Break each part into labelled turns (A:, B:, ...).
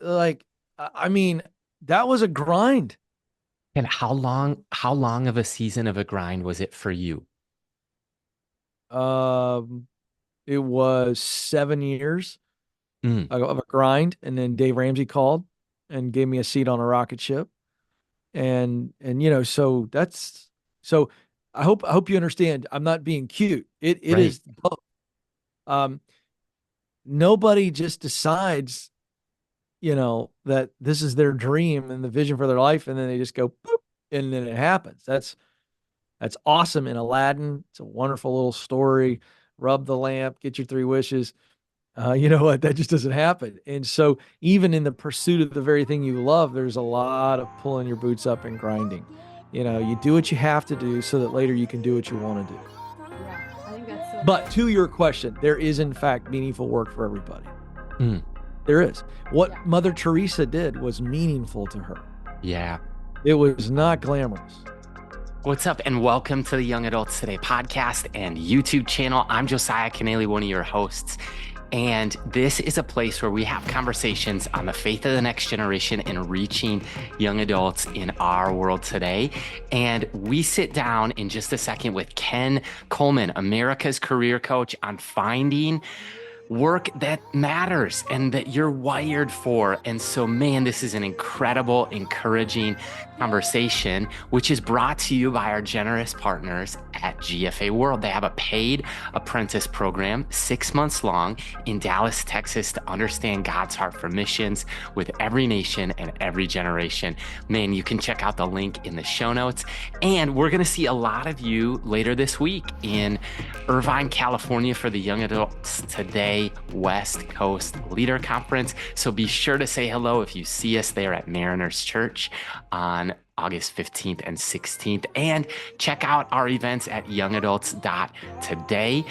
A: like, I mean, that was a grind.
B: And how long of a season of a grind was it for you?
A: Um, it was 7 years
B: Mm,
A: of a grind, and then Dave Ramsey called and gave me a seat on a rocket ship, and so that's so. I hope you understand. I'm not being cute. It
B: right.
A: is both. Um, Nobody just decides, that this is their dream and the vision for their life, and then they just go boop, and then it happens. That's awesome in Aladdin. It's a wonderful little story. Rub the lamp, get your three wishes. You know what? That just doesn't happen. And so, even in the pursuit of the very thing you love, there's a lot of pulling your boots up and grinding. You do what you have to do so that later you can do what you want to do.
C: Yeah, I think that's so
A: But
C: good.
A: to your question, there is, in fact, meaningful work for everybody.
B: Mm,
A: There is. What
C: Yeah.
A: Mother Teresa did was meaningful to her,
B: yeah.
A: it was not glamorous.
B: What's up, and welcome to the Young Adults Today podcast and YouTube channel. I'm Josiah Canely, one of your hosts. And this is a place where we have conversations on the faith of the next generation and reaching young adults in our world today. And we sit down in just a second with Ken Coleman, America's career coach, on finding work that matters and that you're wired for. And so, man, this is an incredible, encouraging conversation, which is brought to you by our generous partners at GFA World. They have a paid apprentice program, 6 months long, in Dallas, Texas, to understand God's heart for missions with every nation and every generation. Man, you can check out the link in the show notes. And we're going to see a lot of you later this week in Irvine, California for the Young Adults Today West Coast Leader Conference. So be sure to say hello if you see us there at Mariners Church on August 15th and 16th. And check out our events at youngadults.today.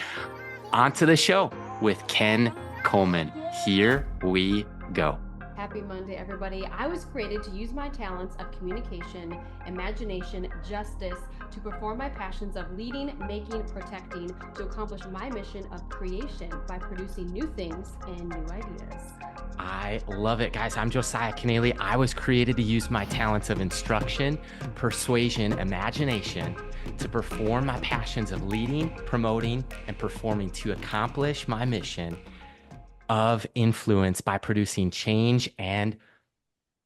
B: On to the show with Ken Coleman. Here we go.
C: Happy Monday, everybody. I was created to use my talents of communication, imagination, justice to perform my passions of leading, making, protecting, to accomplish my mission of creation by producing new things and new ideas.
B: I love it, guys. I'm Josiah Canely. I was created to use my talents of instruction, persuasion, imagination to perform my passions of leading, promoting, and performing to accomplish my mission of influence by producing change and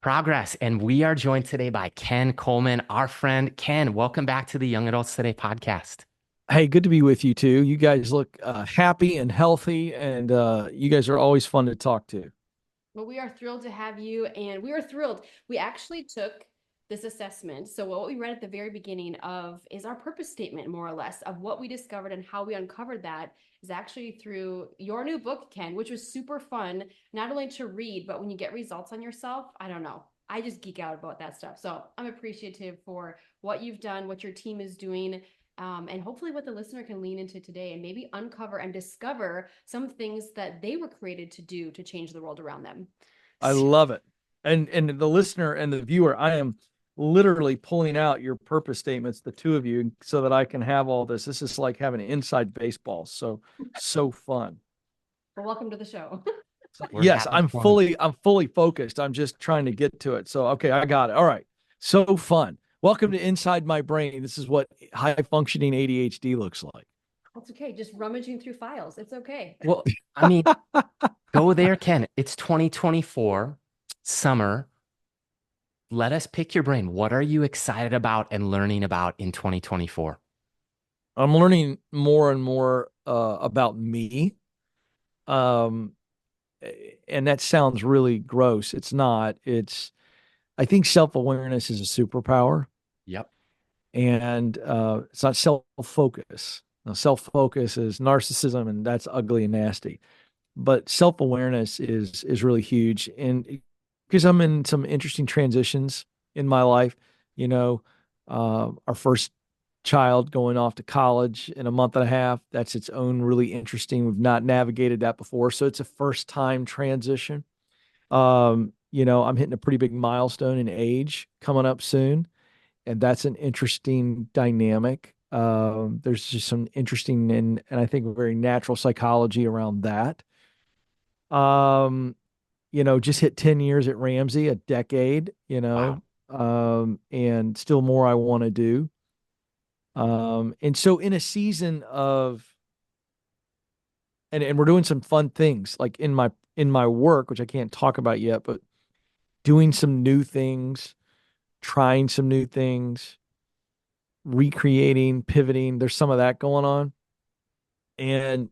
B: progress. And we are joined today by Ken Coleman, our friend. Ken, welcome back to the Young Adults Today podcast.
A: Hey, good to be with you too. You guys look happy and healthy, and you guys are always fun to talk to.
C: Well, we are thrilled to have you, and we are thrilled. We actually took this assessment. So, what we read at the very beginning of is our purpose statement, more or less, of what we discovered and how we uncovered that is actually through your new book, Ken, which was super fun, not only to read, but when you get results on yourself, I don't know. I just geek out about that stuff. So, I'm appreciative for what you've done, what your team is doing, and hopefully what the listener can lean into today and maybe uncover and discover some things that they were created to do to change the world around them.
A: I love it. And the listener and the viewer, I am literally pulling out your purpose statements, the two of you, so that I can have all this. This is like having inside baseball. So fun.
C: Well, welcome to the show.
B: We're
A: Yes,
B: having
A: I'm
B: fun.
A: fully focused. I'm just trying to get to it. So okay, I got it. All right. So fun. Welcome to Inside My Brain. This is what high functioning ADHD looks like.
C: That's okay. Just rummaging through files. It's okay.
B: Well, I mean, go there, Ken. It's 2024, summer. Let us pick your brain. What are you excited about and learning about in 2024?
A: I'm learning more and more about me. Um, and that sounds really gross. It's not. I think self awareness is a superpower,
B: Yep.
A: and it's not self focus. Now, self focus is narcissism, and that's ugly and nasty. But self awareness is really huge, and because I'm in some interesting transitions in my life, our first child going off to college in a month and a half. That's its own really interesting. We've not navigated that before, so it's a first time transition. I'm hitting a pretty big milestone in age coming up soon, and that's an interesting dynamic. There's just some interesting and I think very natural psychology around that. Um, just hit 10 years at Ramsey, a decade,
B: Wow.
A: and still more I want to do. And so in a season of, and we're doing some fun things like in my work, which I can't talk about yet, but doing some new things, trying some new things, recreating, pivoting. There's some of that going on. And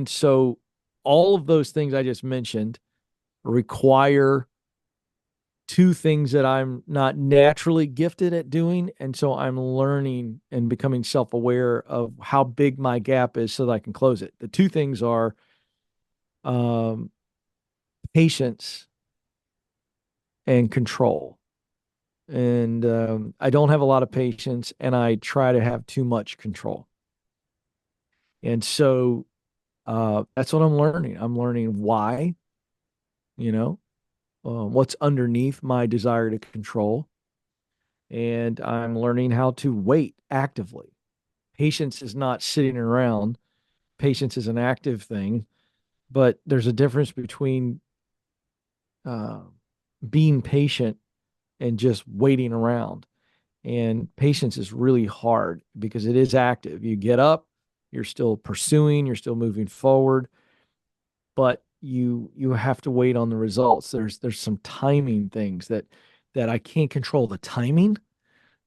A: so all of those things I just mentioned require two things that I'm not naturally gifted at doing. And so I'm learning and becoming self aware of how big my gap is so that I can close it. The two things are um, patience and control. And I don't have a lot of patience and I try to have too much control. And so that's what I'm learning. I'm learning why, you know, what's underneath my desire to control. And I'm learning how to wait actively. Patience is not sitting around, patience is an active thing, but there's a difference between uh, being patient and just waiting around. And patience is really hard because it is active. You get up, you're still pursuing, you're still moving forward, but you have to wait on the results. There's some timing things that I can't control the timing.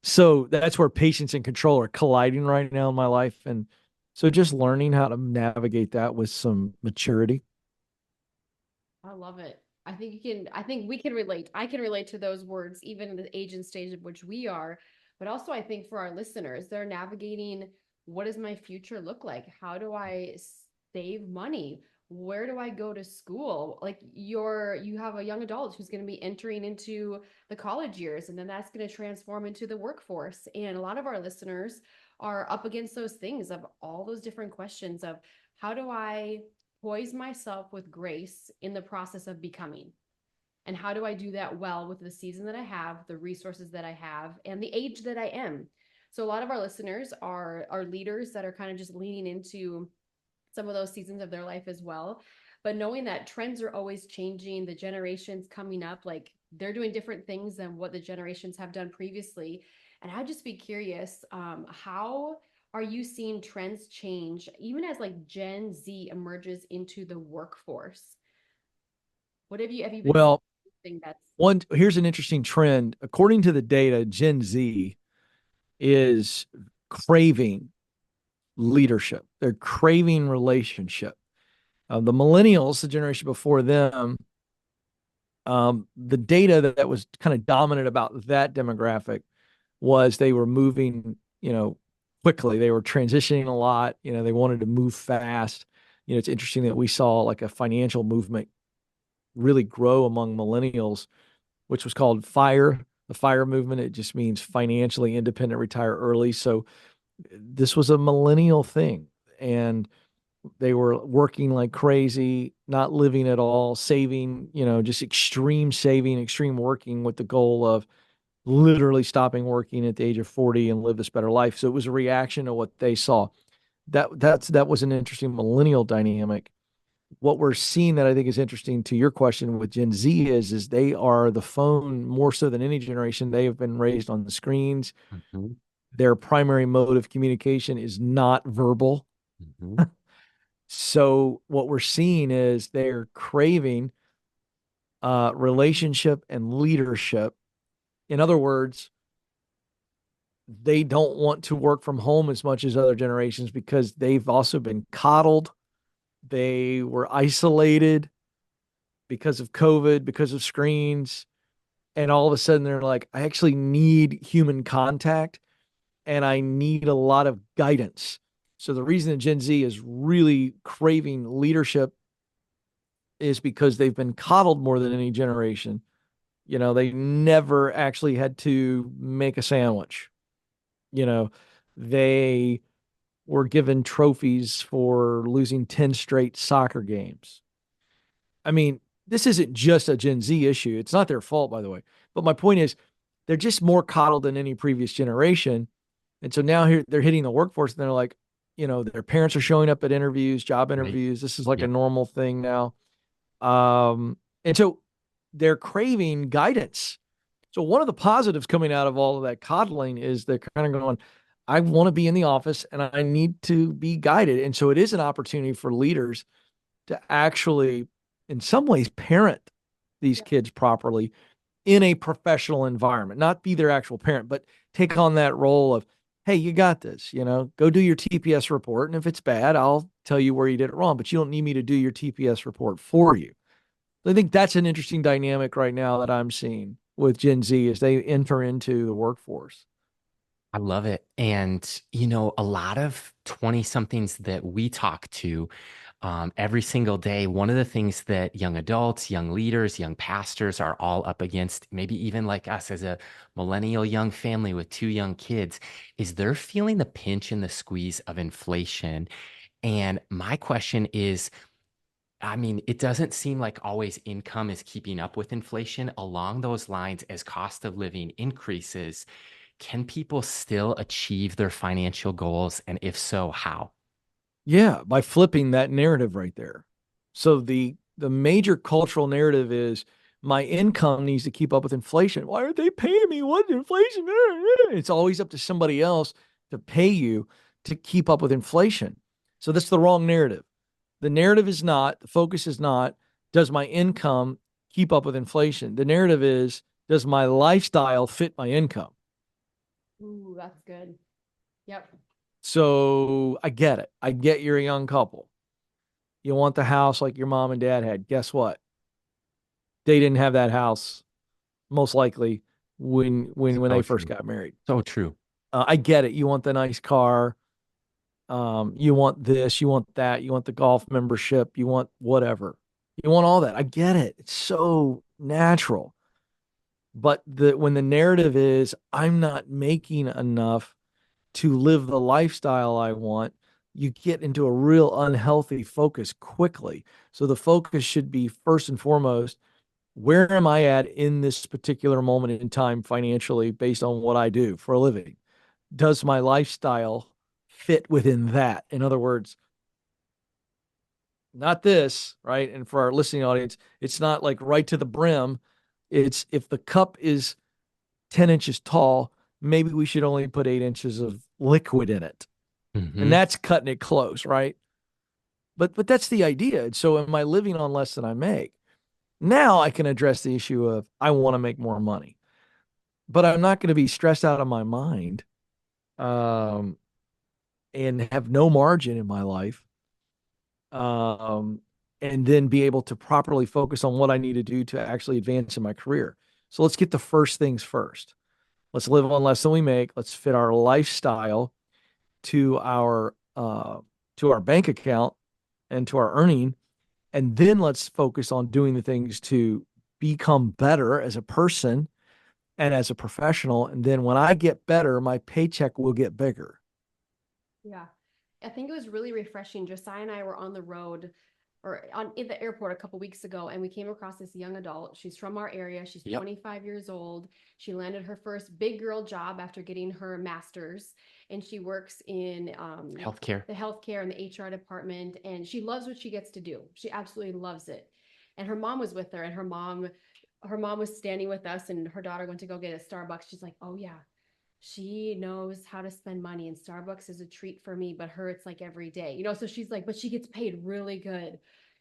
A: So that's where patience and control are colliding right now in my life. And so just learning how to navigate that with some maturity.
C: I love it. I think we can relate. I can relate to those words, even in the age and stage of which we are. But also, I think for our listeners, they're navigating, what does my future look like? How do I save money? Where do I go to school? Like you have a young adult who's going to be entering into the college years, and then that's going to transform into the workforce. And a lot of our listeners are up against those things of all those different questions of, how do I poise myself with grace in the process of becoming? And how do I do that well with the season that I have, the resources that I have, and the age that I am? So a lot of our listeners are leaders that are kind of just leaning into some of those seasons of their life as well. But knowing that trends are always changing, the generations coming up, like they're doing different things than what the generations have done previously. And I'd just be curious, how are you seeing trends change even as like Gen Z emerges into the workforce? What have you been
A: Well,
C: seeing that's
A: here's an interesting trend. According to the data, Gen Z is craving leadership. They're craving relationship. The millennials, the generation before them, the data that was kind of dominant about that demographic was they were moving, quickly. They were transitioning a lot. They wanted to move fast. It's interesting that we saw like a financial movement really grow among millennials, which was called FIRE, the FIRE movement. It just means financially independent, retire early. So this was a millennial thing. And they were working like crazy, not living at all, saving, just extreme saving, extreme working with the goal of literally stopping working at the age of 40 and live this better life. So it was a reaction to what they saw. That was an interesting millennial dynamic. What we're seeing that I think is interesting to your question with Gen Z is they are the phone more so than any generation. They have been raised on the screens.
B: Mhm,
A: Their primary mode of communication is not verbal.
B: mhm.
A: So what we're seeing is they're craving relationship and leadership. In other words, they don't want to work from home as much as other generations because they've also been coddled. They were isolated because of COVID, because of screens. And all of a sudden they're like, I actually need human contact and I need a lot of guidance. So the reason that Gen Z is really craving leadership is because they've been coddled more than any generation. They never actually had to make a sandwich. You know, they were given trophies for losing 10 straight soccer games. I mean, this isn't just a Gen Z issue. It's not their fault, by the way. But my point is, they're just more coddled than any previous generation. And so now here they're hitting the workforce and they're like, their parents are showing up at interviews, job
B: Right.
A: interviews. This is like
B: Yeah.
A: a normal thing now. And so they're craving guidance. So one of the positives coming out of all of that coddling is they're kind of going, I want to be in the office and I need to be guided. And so it is an opportunity for leaders to actually, in some ways, parent these
C: Yeah.
A: kids properly in a professional environment, not be their actual parent, but take on that role of, hey, you got this, go do your TPS report. And if it's bad, I'll tell you where you did it wrong, but you don't need me to do your TPS report for you. I think that's an interesting dynamic right now that I'm seeing with Gen Z as they enter into the workforce.
B: I love it. And, a lot of 20 somethings that we talk to every single day, one of the things that young adults, young leaders, young pastors are all up against, maybe even like us as a millennial young family with two young kids, is they're feeling the pinch and the squeeze of inflation. And my question is, I mean, it doesn't seem like always income is keeping up with inflation. Along those lines, as cost of living increases, can people still achieve their financial goals? And if so, how?
A: Yeah, by flipping that narrative right there. So the major cultural narrative is my income needs to keep up with inflation. Why aren't they paying me? What inflation? It's always up to somebody else to pay you to keep up with inflation. So that's the wrong narrative. The narrative is not, the focus is not, does my income keep up with inflation? The narrative is, does my lifestyle fit my income?
C: Ooh, that's good. Yep.
A: So I get it. I get you're a young couple. You want the house like your mom and dad had. Guess what? They didn't have that house most likely when
B: So
A: they first
B: true.
A: got married.
B: So true.
A: I get it. You want the nice car. You want this. You want that. You want the golf membership. You want whatever. You want all that. I get it. It's so natural. But when the narrative is I'm not making enough to live the lifestyle I want, you get into a real unhealthy focus quickly. So the focus should be first and foremost, where am I at in this particular moment in time financially based on what I do for a living? Does my lifestyle fit within that? In other words, not this, right? And for our listening audience, it's not like right to the brim. It's if the cup is 10 inches tall, maybe we should only put 8 inches of liquid in it. And
B: Hmm.
A: that's cutting it close, right? But that's the idea. And so am I living on less than I make? Now I can address the issue of I want to make more money, but I'm not going to be stressed out of my mind um, and have no margin in my life, um, and then be able to properly focus on what I need to do to actually advance in my career. So let's get the first things first. Let's live on less than we make. Let's fit our lifestyle to our bank account and to our earning, and then let's focus on doing the things to become better as a person and as a professional. And then when I get better, my paycheck will get bigger.
C: Yeah. I think it was really refreshing. Josiah and I were on the road or in the airport a couple weeks ago, and we came across this young adult. She's from our area. She's
B: Yep.
C: 25 years old. She landed her first big girl job after getting her master's, and she works in
B: Healthcare.
C: the healthcare and the HR department. And she loves what she gets to do. She absolutely loves it. And her mom was with her, and her mom was standing with us, and her daughter went to go get a Starbucks. She's like, "Oh yeah, she knows how to spend money, and Starbucks is a treat for me, but her it's like every day, so she's like, but she gets paid really good,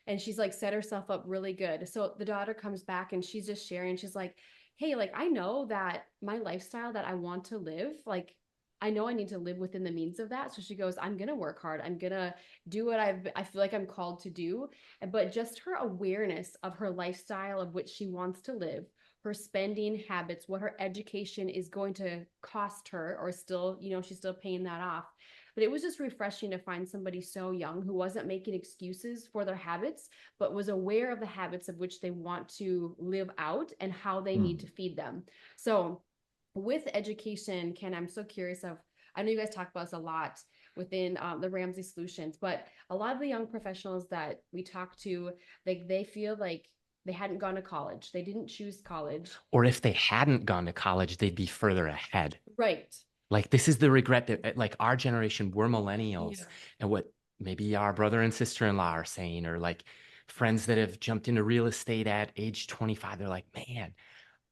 C: and she's like set herself up really good." So the daughter comes back and she's just sharing. She's like, "Hey, like I know that my lifestyle that I want to live, like I know I need to live within the means of that." So she goes, "I'm gonna work hard, I'm gonna do what I feel like I'm called to do." But just her awareness of her lifestyle of which she wants to live, her spending habits, what her education is going to cost her, or still, she's still paying that off. But it was just refreshing to find somebody so young who wasn't making excuses for their habits, but was aware of the habits of which they want to live out and how they need to feed them. So, with education, Ken, I'm so curious of, I know you guys talk about this a lot within the Ramsey Solutions, but a lot of the young professionals that we talk to, they feel like they hadn't gone to college. They didn't choose college.
B: Or if they hadn't gone to college, they'd be further ahead.
C: Right.
B: Like this is the regret that like our generation, we're millennials,
C: Yeah.
B: and what maybe our brother and sister-in-law are saying, or like friends that have jumped into real estate at age 25. They're like, man,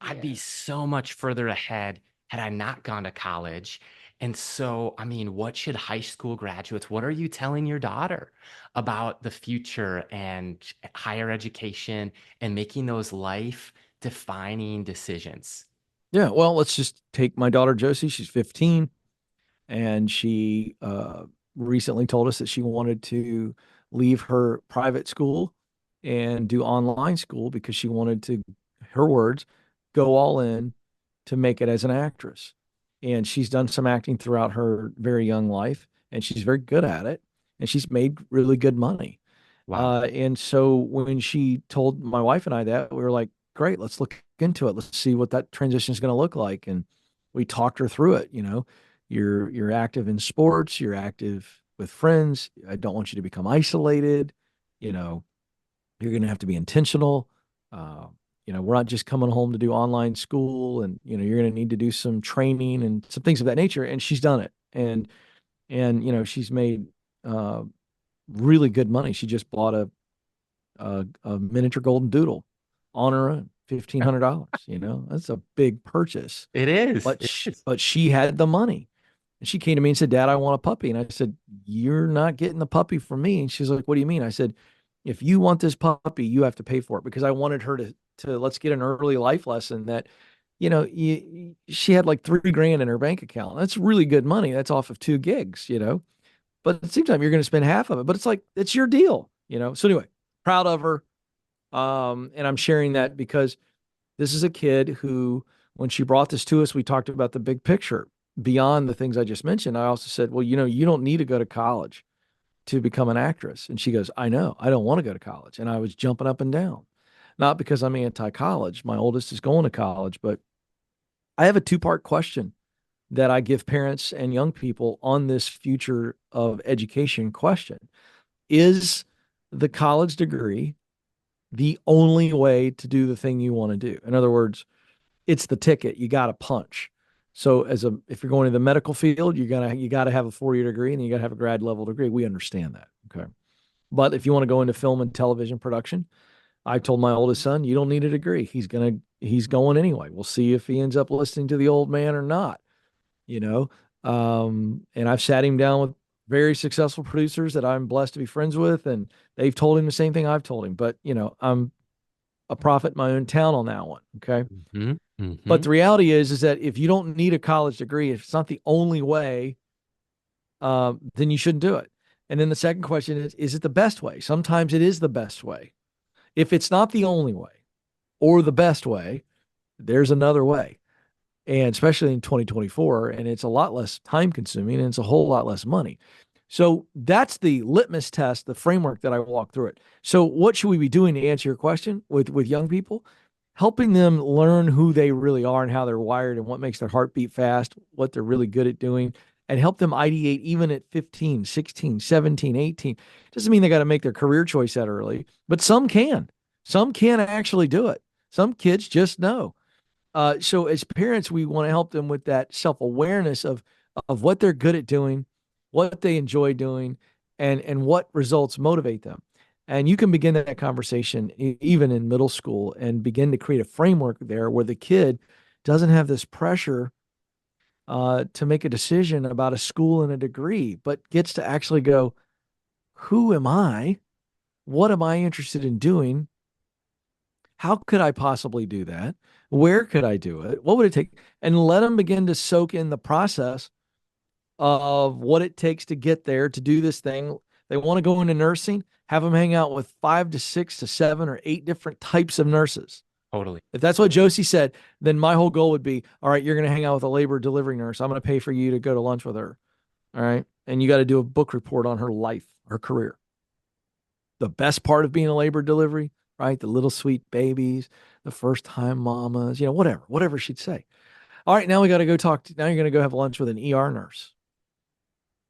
B: I'd be
C: Yeah.
B: so much further ahead had I not gone to college. And so, I mean, what should high school graduates, what are you telling your daughter about the future and higher education and making those life defining decisions?
A: Yeah, well, let's just take my daughter Josie. She's 15, and she recently told us that she wanted to leave her private school and do online school because she wanted to, her words, go all in to make it as an actress. And she's done some acting throughout her very young life, and she's very good at it, and she's made really good money.
B: Wow.
A: And so when she told my wife and I that, we were like, great, let's look into it. Let's see what that transition is going to look like. And we talked her through it. You know, you're active in sports, you're active with friends. I don't want you to become isolated. You know, you're going to have to be intentional. Uh, we're not just coming home to do online school, and you're going to need to do some training and some things of that nature. And she's done it, and she's made uh, really good money. She just bought a miniature golden doodle on her own, $1,500. That's a big purchase,
B: It is.
A: but
B: It is.
A: but she had the money. And she came to me and said, Dad, I want a puppy. And I said, you're not getting the puppy from me. And she's like, what do you mean? I said, if you want this puppy, you have to pay for it, because I wanted her to let's get an early life lesson that, she had like 3 grand in her bank account. That's really good money. That's off of 2 gigs. But at the same time, you're going to spend half of it. But it's like, it's your deal. So anyway, proud of her. And I'm sharing that because this is a kid who, when she brought this to us, we talked about the big picture beyond the things I just mentioned. I also said, well, you don't need to go to college to become an actress. And she goes, I know, I don't want to go to college. And I was jumping up and down, not because I'm anti-college. My oldest is going to college, but I have a two-part question that I give parents and young people on this future of education question. Is the college degree the only way to do the thing you want to do? In other words, it's the ticket you got to punch. So if you're going to the medical field, you gotta have a 4-year degree, and then you gotta have a grad level degree. We understand that. Okay. But if you want to go into film and television production, I told my oldest son, you don't need a degree. He's going anyway. We'll see if he ends up listening to the old man or not, you know. And I've sat him down with very successful producers that I'm blessed to be friends with, and they've told him the same thing I've told him. But I'm a prophet in my own town on that one. Okay.
B: Hmm.
A: But
B: Hmm.
A: the reality is that if you don't need a college degree, if it's not the only way, then you shouldn't do it. And then the second question is it the best way? Sometimes it is the best way. If it's not the only way or the best way, there's another way. And especially in 2024, and it's a lot less time consuming, and it's a whole lot less money. So that's the litmus test, the framework that I walk through it. So what should we be doing to answer your question with young people? Helping them learn who they really are and how they're wired and what makes their heart beat fast, what they're really good at doing, and help them ideate even at 15, 16, 17, 18. Doesn't mean they got to make their career choice that early, but some can. Some can actually do it. Some kids just know. So as parents, we want to help them with that self-awareness of what they're good at doing, what they enjoy doing, and what results motivate them. And you can begin that conversation even in middle school and begin to create a framework there where the kid doesn't have this pressure to make a decision about a school and a degree, but gets to actually go, who am I? What am I interested in doing? How could I possibly do that? Where could I do it? What would it take? And let them begin to soak in the process of what it takes to get there to do this thing. They want to go into nursing, have them hang out with 5 to 6 to 7 or 8 different types of nurses.
B: Totally.
A: If that's what Josie said, then my whole goal would be, all right, you're going to hang out with a labor delivery nurse. I'm going to pay for you to go to lunch with her. All right. And you got to do a book report on her life, her career. The best part of being a labor delivery, right? The little sweet babies, the first time mamas, whatever she'd say. All right, now we got to go now you're going to go have lunch with an ER nurse.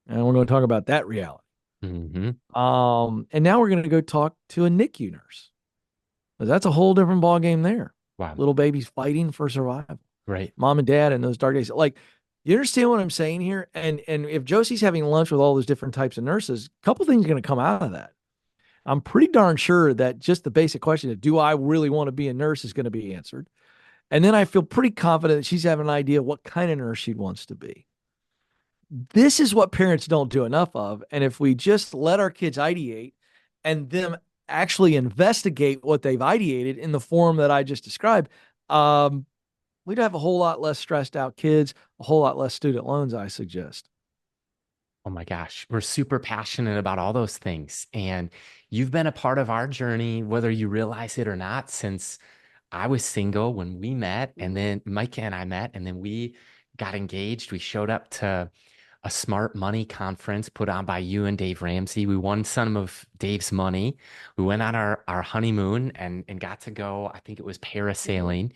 A: And we're going to talk about that reality.
B: Hmm.
A: And now we're going to go talk to a NICU nurse. That's a whole different ball game there.
B: Wow.
A: Little babies fighting for survival.
B: Right.
A: Mom and dad in those dark days. Like, you understand what I'm saying here? And if Josie's having lunch with all those different types of nurses, a couple things are going to come out of that. I'm pretty darn sure that just the basic question of, do I really want to be a nurse, is going to be answered. And then I feel pretty confident that she's having an idea what kind of nurse she wants to be. This is what parents don't do enough of. And if we just let our kids ideate and them actually investigate what they've ideated in the form that I just described, we'd have a whole lot less stressed out kids, a whole lot less student loans, I suggest.
B: Oh my gosh, we're super passionate about all those things. And you've been a part of our journey, whether you realize it or not, since I was single when we met, and then Micah and I met, and then we got engaged. We showed up to a smart money conference put on by you and Dave Ramsey. We won some of Dave's money. We went on our honeymoon and got to go, I think it was parasailing,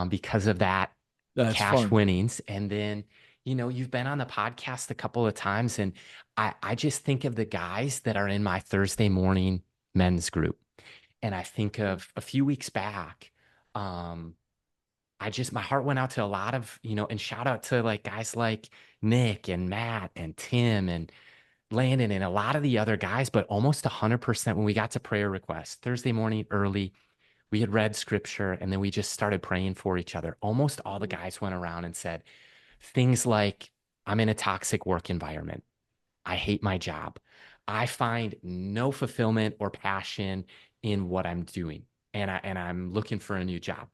B: because of that
A: That's
B: cash
A: fun.
B: winnings. And then, you've been on the podcast a couple of times, and I just think of the guys that are in my Thursday morning men's group. And I think of a few weeks back, my heart went out to a lot of, and shout out to like guys like Nick and Matt and Tim and Landon and a lot of the other guys, but almost 100% when we got to prayer requests Thursday morning early, we had read scripture and then we just started praying for each other. Almost all the guys went around and said things like, I'm in a toxic work environment. I hate my job. I find no fulfillment or passion in what I'm doing. And I'm looking for a new job.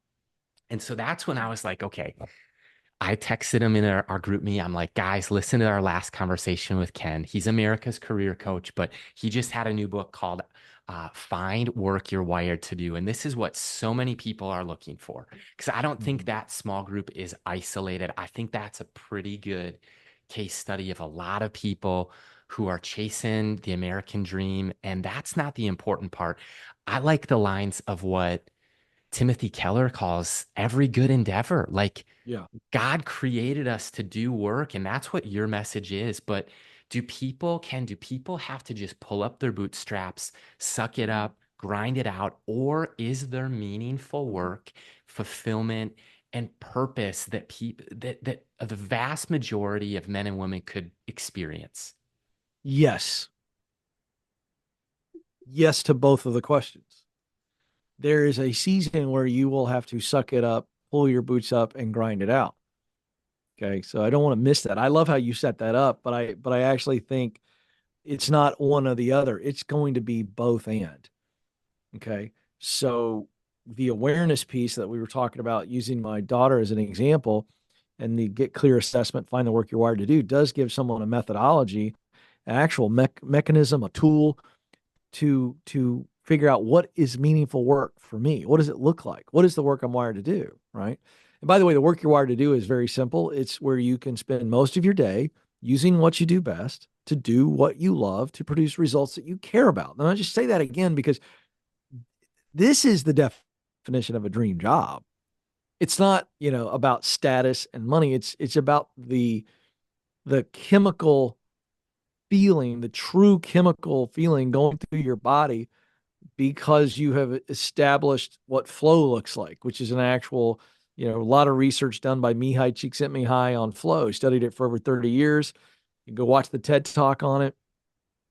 B: And so that's when I was like, okay, I texted him in our group me. I'm like, guys, listen to our last conversation with Ken. He's America's career coach, but he just had a new book called Find Work You're Wired to Do. And this is what so many people are looking for. Because I don't think
A: Mhm.
B: that small group is isolated. I think that's a pretty good case study of a lot of people who are chasing the American dream. And that's not the important part. I like the lines of what Timothy Keller calls every good endeavor. Like,
A: Yeah.
B: God created us to do work, and that's what your message is. But do people have to just pull up their bootstraps, suck it up, grind it out, or is there meaningful work, fulfillment, and purpose that people that the vast majority of men and women could experience?
A: Yes. Yes to both of the questions. There is a season where you will have to suck it up, pull your boots up, and grind it out. Okay. So I don't want to miss that. I love how you set that up, but I actually think it's not one or the other. It's going to be both and. Okay. So the awareness piece that we were talking about, using my daughter as an example, and the get clear assessment, find the work you're wired to do, does give someone a methodology, an actual mechanism, a tool to figure out what is meaningful work for me. What does it look like? What is the work I'm wired to do? Right. And by the way, the work you're wired to do is very simple. It's where you can spend most of your day using what you do best to do what you love to produce results that you care about. And I just say that again because this is the definition of a dream job. It's not, about status and money. It's about the chemical feeling, the true chemical feeling going through your body because you have established what flow looks like, which is an actual, a lot of research done by Mihai Csikszentmihalyi on flow. He studied it for over 30 years. You can go watch the TED talk on it.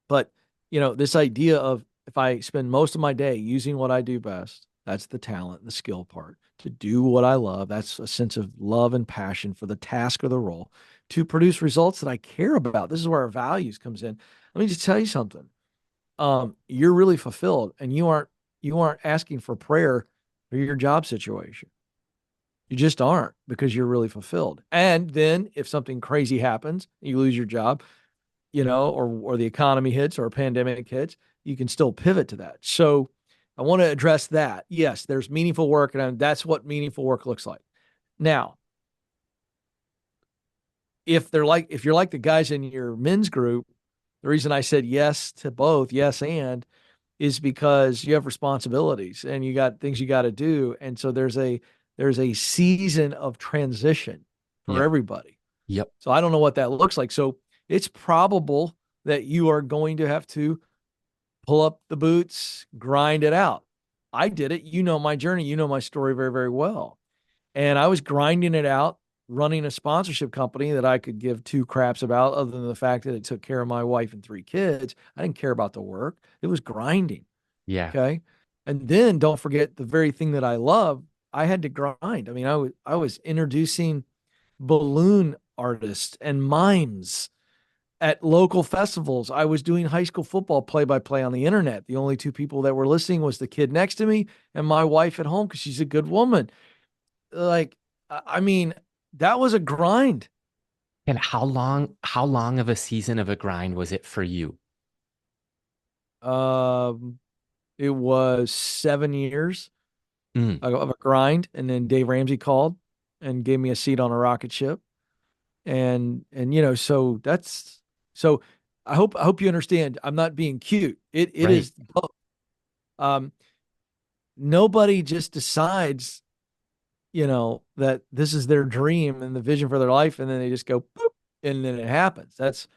A: But, this idea of, if I spend most of my day using what I do best, that's the talent, the skill part, to do what I love. That's a sense of love and passion for the task or the role to produce results that I care about. This is where our values comes in. Let me just tell you something. You're really fulfilled, and you aren't asking for prayer for your job situation. You just aren't, because you're really fulfilled. And then if something crazy happens, you lose your job, or the economy hits or a pandemic hits, you can still pivot to that. So I want to address that. Yes, there's meaningful work, and that's what meaningful work looks like. Now, if you're like the guys in your men's group, the reason I said yes to both, yes and, is because you have responsibilities and you got things you got to do. And so there's a season of transition for
B: Yep.
A: everybody.
B: Yep.
A: So I don't know what that looks like. So it's probable that you are going to have to pull up the boots, grind it out. I did it. You know my journey. You know my story very, very well. And I was grinding it out, running a sponsorship company that I could give two craps about, other than the fact that it took care of my wife and three kids. I didn't care about the work. It was grinding.
B: Yeah.
A: Okay. And then don't forget the very thing that I love, I had to grind. I mean, I was introducing balloon artists and mimes at local festivals. I was doing high school football play by play on the internet. The only two people that were listening was the kid next to me and my wife at home because she's a good woman. Like, I mean, that was a grind.
B: And how long of a season of a grind was it for you?
A: Um, it was 7 years
B: Mm,
A: of a grind, and then Dave Ramsey called and gave me a seat on a rocket ship, and so that's so. I hope you understand. I'm not being cute. It
B: right.
A: is both. Um, Nobody just decides, that this is their dream and the vision for their life, and then they just go boop, and then it happens. That's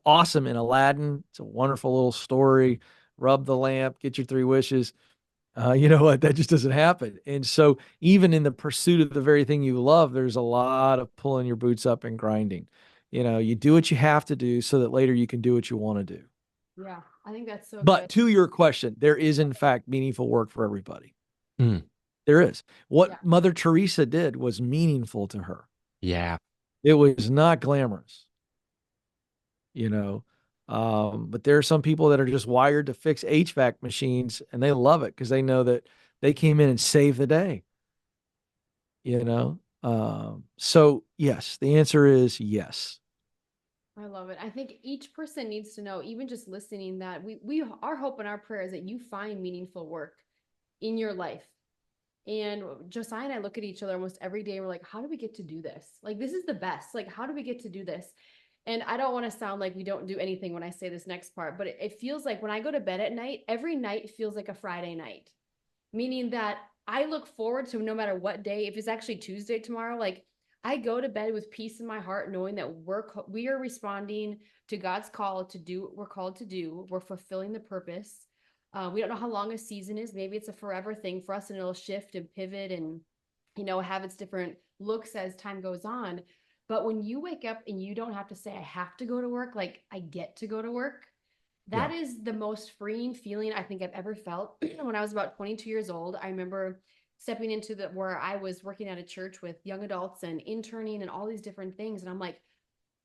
A: awesome in Aladdin. It's a wonderful little story. Rub the lamp, get your three wishes. You know what? That just doesn't happen. And so, even in the pursuit of the very thing you love, there's a lot of pulling your boots up and grinding. You do what you have to do so that later you can do what you want to do.
C: Yeah, I think that's so
A: But
C: good.
A: to your question, there is, in fact, meaningful work for everybody.
B: Mm,
A: There is.
C: Yeah.
A: What Mother Teresa did was meaningful to her,
B: yeah.
A: it was not glamorous, you know. But there are some people that are just wired to fix HVAC machines and they love it because they know that they came in and saved the day, you know. So yes, the answer is yes.
C: I love it. I think each person needs to know, even just listening, that we our hope and our prayer is that you find meaningful work in your life. And Josiah and I look at each other almost every day. And we're like, how do we get to do this? Like, this is the best. Like, how do we get to do this? And I don't want to sound like we don't do anything when I say this next part, but it feels like when I go to bed at night, every night feels like a Friday night, meaning that I look forward to no matter what day, if it's actually Tuesday tomorrow, like I go to bed with peace in my heart, knowing that we are responding to God's call to do what we're called to do. We're fulfilling the purpose. We don't know how long a season is. Maybe it's a forever thing for us, and it'll shift and pivot and have its different looks as time goes on. But when you wake up and you don't have to say I have to go to work, like I get to go to work,
A: Yeah.
C: that is the most freeing feeling I think I've ever felt. When I was about 22 years old, I remember stepping into the where I was working at a church with young adults and interning and all these different things. And I'm like,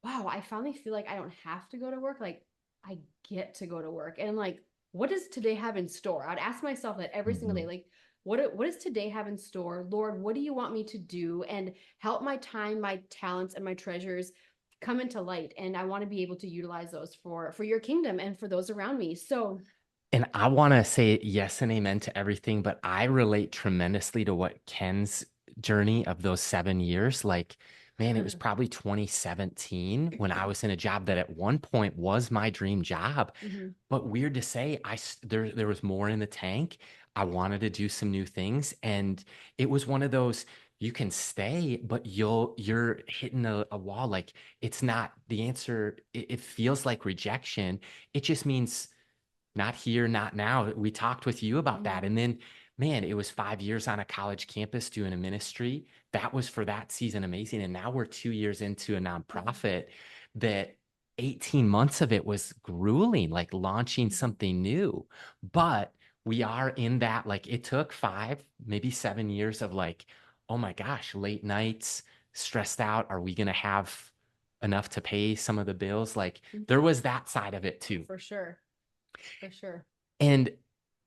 C: wow, I finally feel like I don't have to go to work. Like I get to go to work. And like, what does today have in store? I'd ask myself that every single day.
A: Mhm.
C: Like, what does today have in store? Lord, what do you want me to do? And help my time, my talents, and my treasures come into light. And I want to be able to utilize those for your kingdom and for those around me. So
B: And I want to say yes and amen to everything, but I relate tremendously to what Ken's journey of those 7 years. Like, man, it was probably 2017 when I was in a job that at one point was my dream job.
C: mhm,
B: But weird to say, there was more in the tank. I wanted to do some new things, and it was one of those you can stay, but you're hitting a wall. Like it's not the answer. It feels like rejection. It just means not here, not now. We talked with you about
C: mhm,
B: that. And then, man, it was 5 years on a college campus doing a ministry. That was for that season amazing. And now we're 2 years into a nonprofit that 18 months of it was grueling, like launching
C: mhm.
B: something new. But we are in that, like it took 5, maybe 7 years of like, oh my gosh, late nights, stressed out. Are we going to have enough to pay some of the bills? Like there was that side of it too.
C: For sure. For sure.
B: And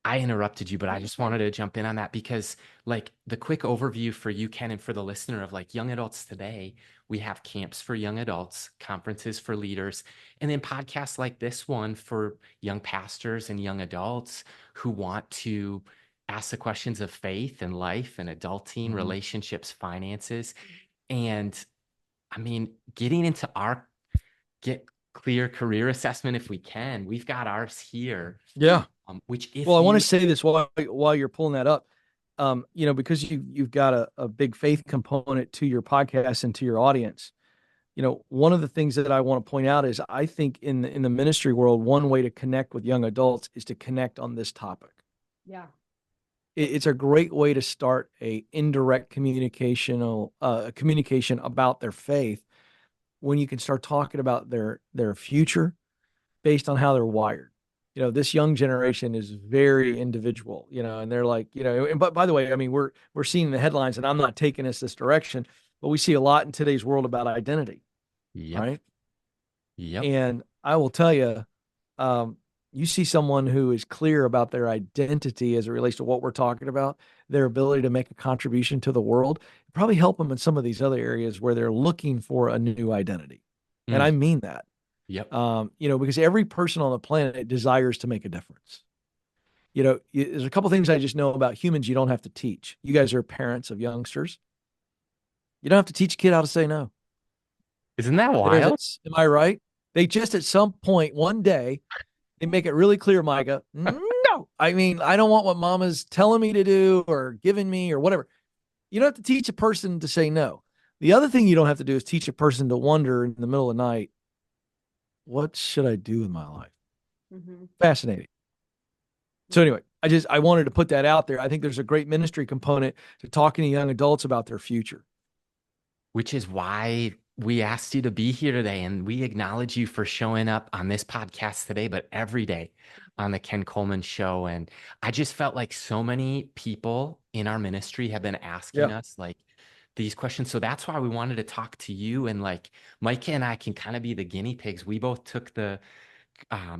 B: I interrupted you, but
C: No,
B: I
C: you're
B: just
C: fine.
B: wanted to jump in on that because, like, the quick overview for you, Ken, and for the listener of like young adults today, we have camps for young adults, conferences for leaders, and then podcasts like this one for young pastors and young adults who want to ask the questions of faith and life and adulting,
A: Mhm.
B: relationships, finances. And I mean, getting into our get clear career assessment if we can, we've got ours here.
A: Yeah.
B: Which
A: Well,
B: if
A: I want to
B: you
A: say this while you're pulling that up, because you've got a big faith component to your podcast and to your audience. One of the things that I want to point out is I think in the ministry world, one way to connect with young adults is to connect on this topic.
C: Yeah.
A: It's a great way to start a indirect communication about their faith when you can start talking about their future based on how they're wired. this young generation is very individual, and they're like, and but by the way, I mean, we're seeing the headlines, and I'm not taking us this direction, but we see a lot in today's world about identity,
B: Yep.
A: right?
B: Yep.
A: And I will tell you, um, you see someone who is clear about their identity as it relates to what we're talking about, their ability to make a contribution to the world, probably help them in some of these other areas where they're looking for a new identity. And
B: Mm.
A: I mean that,
B: Yep.
A: because every person on the planet desires to make a difference. There's a couple things I just know about humans you don't have to teach. You guys are parents of youngsters. You don't have to teach a kid how to say no.
B: Isn't that
A: There's
B: wild?
A: it. Am I right? They just at some point one day they make it really clear, Micah. No, I mean I don't want what Mama's telling me to do or giving me or whatever. You don't have to teach a person to say no. The other thing you don't have to do is teach a person to wonder in the middle of the night, what should I do with my life?
C: Mm-hmm.
A: Fascinating. So anyway, I wanted to put that out there. I think there's a great ministry component to talking to young adults about their future.
B: Which is why we asked you to be here today. And we acknowledge you for showing up on this podcast today, but every day on the Ken Coleman show. And I just felt like so many people in our ministry have been asking
A: Yeah.
B: us like these questions. So that's why we wanted to talk to you. And like Micah and I can kind of be the guinea pigs. We both took the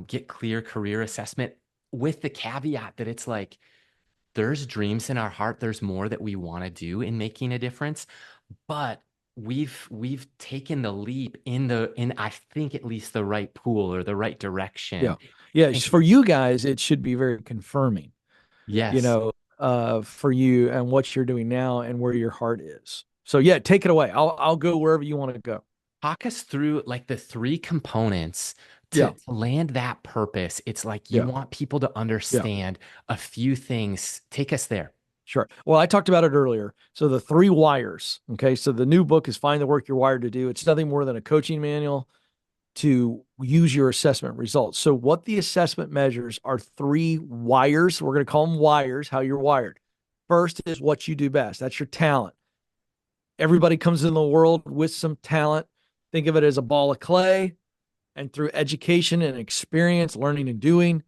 B: Get Clear career assessment with the caveat that it's like, there's dreams in our heart. There's more that we want to do in making a difference, but we've taken the leap in I think at least the right pool or the right
A: Yeah.
B: direction.
A: Yeah.
B: And
A: For you guys, it should be very confirming, you
B: yes,
A: know, for you and what you're doing now and where your heart is. So yeah, take it away. I'll go wherever you want to go.
B: talk us through like the three components to
A: Yeah.
B: land that purpose. It's like you
A: Yeah.
B: want people to
A: Yeah.
B: understand a few things. Take us there.
A: Sure. Well, I talked about it earlier. So the three wires. Okay. So the new book is Find the Work You're Wired to Do. It's nothing more than a coaching manual to use your assessment results. So what the assessment measures are three wires. We're going to call them wires, how you're wired. First is what you do best. That's your talent. Everybody comes in the world with some talent. Think of it as a ball of clay. And through education and experience, learning and doing,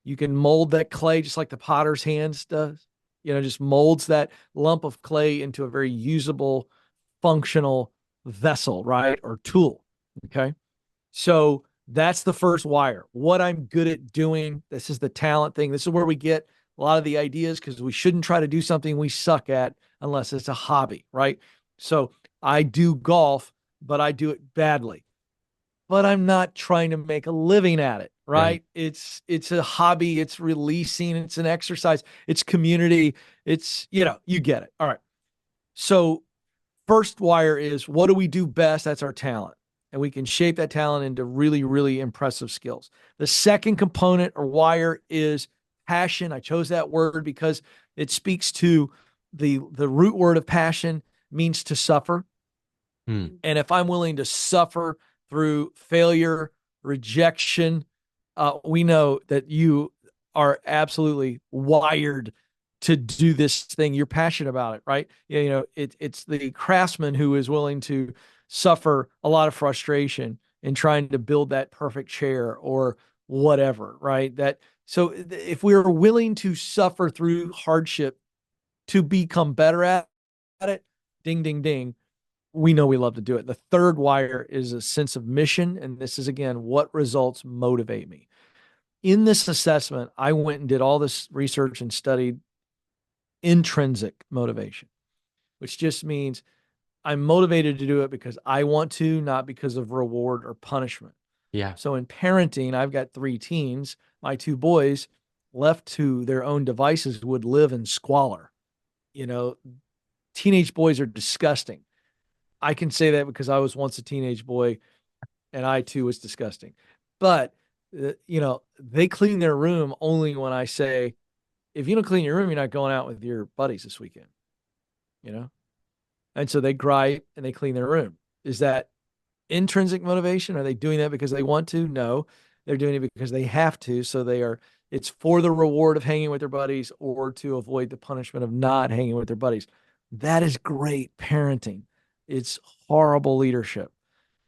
A: you can mold that clay just like the potter's hands does. Just molds that lump of clay into a very usable, functional vessel, right? Or tool. Okay. So that's the first wire. What I'm good at doing. This is the talent thing. This is where we get a lot of the ideas because we shouldn't try to do something we suck at unless it's a hobby, right? So I do golf, but I do it badly. But I'm not trying to make a living at it,
B: Right.
A: right? It's a hobby, it's releasing, it's an exercise, it's community, it's you get it. All right. So first wire is what do we do best? That's our talent. And we can shape that talent into really, really impressive skills. The second component or wire is passion. I chose that word because it speaks to the root word of passion means to suffer.
B: Hmm.
A: And if I'm willing to suffer through failure, rejection, we know that you are absolutely wired to do this thing. You're passionate about it, right? It's the craftsman who is willing to suffer a lot of frustration in trying to build that perfect chair or whatever, right? If we're willing to suffer through hardship to become better at it, ding, ding, ding, we know we love to do it. The third wire is a sense of mission. And this is, again, what results motivate me. In this assessment, I went and did all this research and studied intrinsic motivation, which just means I'm motivated to do it because I want to, not because of reward or punishment.
B: Yeah.
A: So in parenting, I've got three teens. My two boys, left to their own devices, would live in squalor. You know, Teenage boys are disgusting. I can say that because I was once a teenage boy and I too was disgusting. But, they clean their room only when I say, if you don't clean your room, you're not going out with your buddies this weekend, you know? And so they gripe and they clean their room. Is that intrinsic motivation? Are they doing that because they want to? No, they're doing it because they have to. So it's for the reward of hanging with their buddies or to avoid the punishment of not hanging with their buddies. That is great parenting. It's horrible leadership.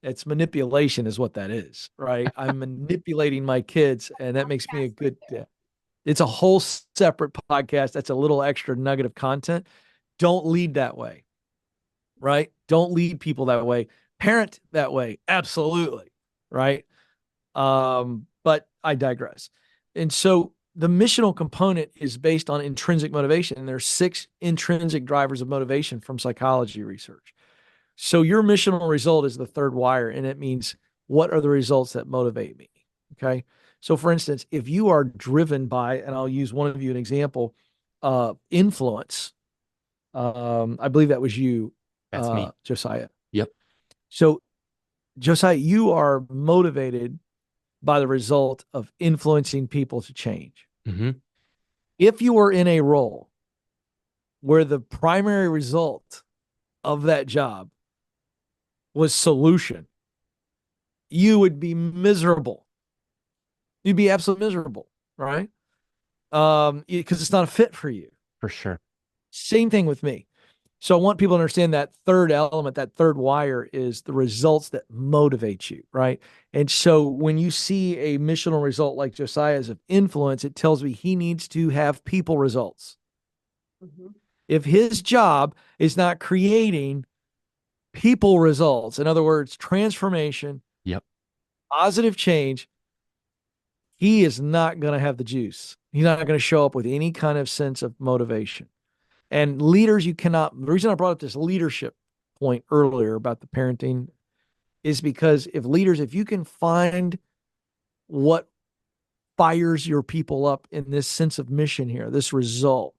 A: It's manipulation is what that is, right? I'm manipulating my kids, and that makes me a
C: Podcast right
A: good
C: there.
A: it's a whole separate podcast. That's a little extra nugget of content. Don't lead that way, right? Don't lead people that way. Parent that way, absolutely, right? But I digress. And so the missional component is based on intrinsic motivation. And there's 6 intrinsic drivers of motivation from psychology research. So your missional result is the third wire, and it means what are the results that motivate me? Okay. So for instance, if you are driven by, and I'll use one of you an example, influence, I believe that was you,
B: That's me.
A: Josiah.
B: Yep.
A: So Josiah, you are motivated by the result of influencing people to change.
B: Mm-hmm.
A: If you were in a role where the primary result of that job was solution, you would be miserable. You'd be absolutely miserable, right? Because it's not a fit for you.
B: For sure.
A: Same thing with me. So I want people to understand that third element, that third wire is the results that motivate you, right? And so when you see a missional result like Josiah's of influence, it tells me he needs to have people results.
C: Mhm.
A: If his job is not creating people results, in other words, transformation,
B: Yep.
A: positive change, he is not going to have the juice. He's not going to show up with any kind of sense of motivation. And leaders, you cannot, the reason I brought up this leadership point earlier about the parenting is because if you can find what fires your people up in this sense of mission here, this result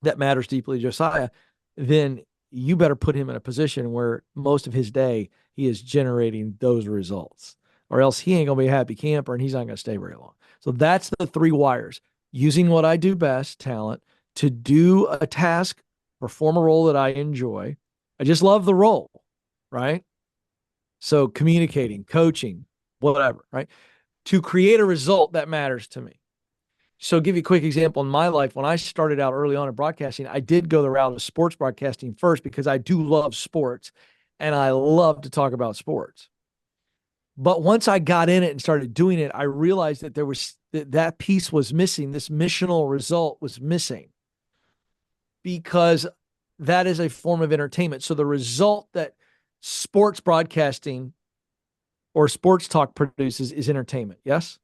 A: that matters deeply to Josiah, then you better put him in a position where most of his day he is generating those results, or else he ain't going to be a happy camper and he's not going to stay very long. So that's the 3 wires: using what I do best, talent, to do a task, perform a role that I enjoy. I just love the role, right? So communicating, coaching, whatever, right? To create a result that matters to me. So, give you a quick example in my life. When I started out early on in broadcasting, I did go the route of sports broadcasting first because I do love sports and I love to talk about sports. But once I got in it and started doing it, I realized that that piece was missing. This missional result was missing because that is a form of entertainment. So, the result that sports broadcasting or sports talk produces is entertainment. Yes.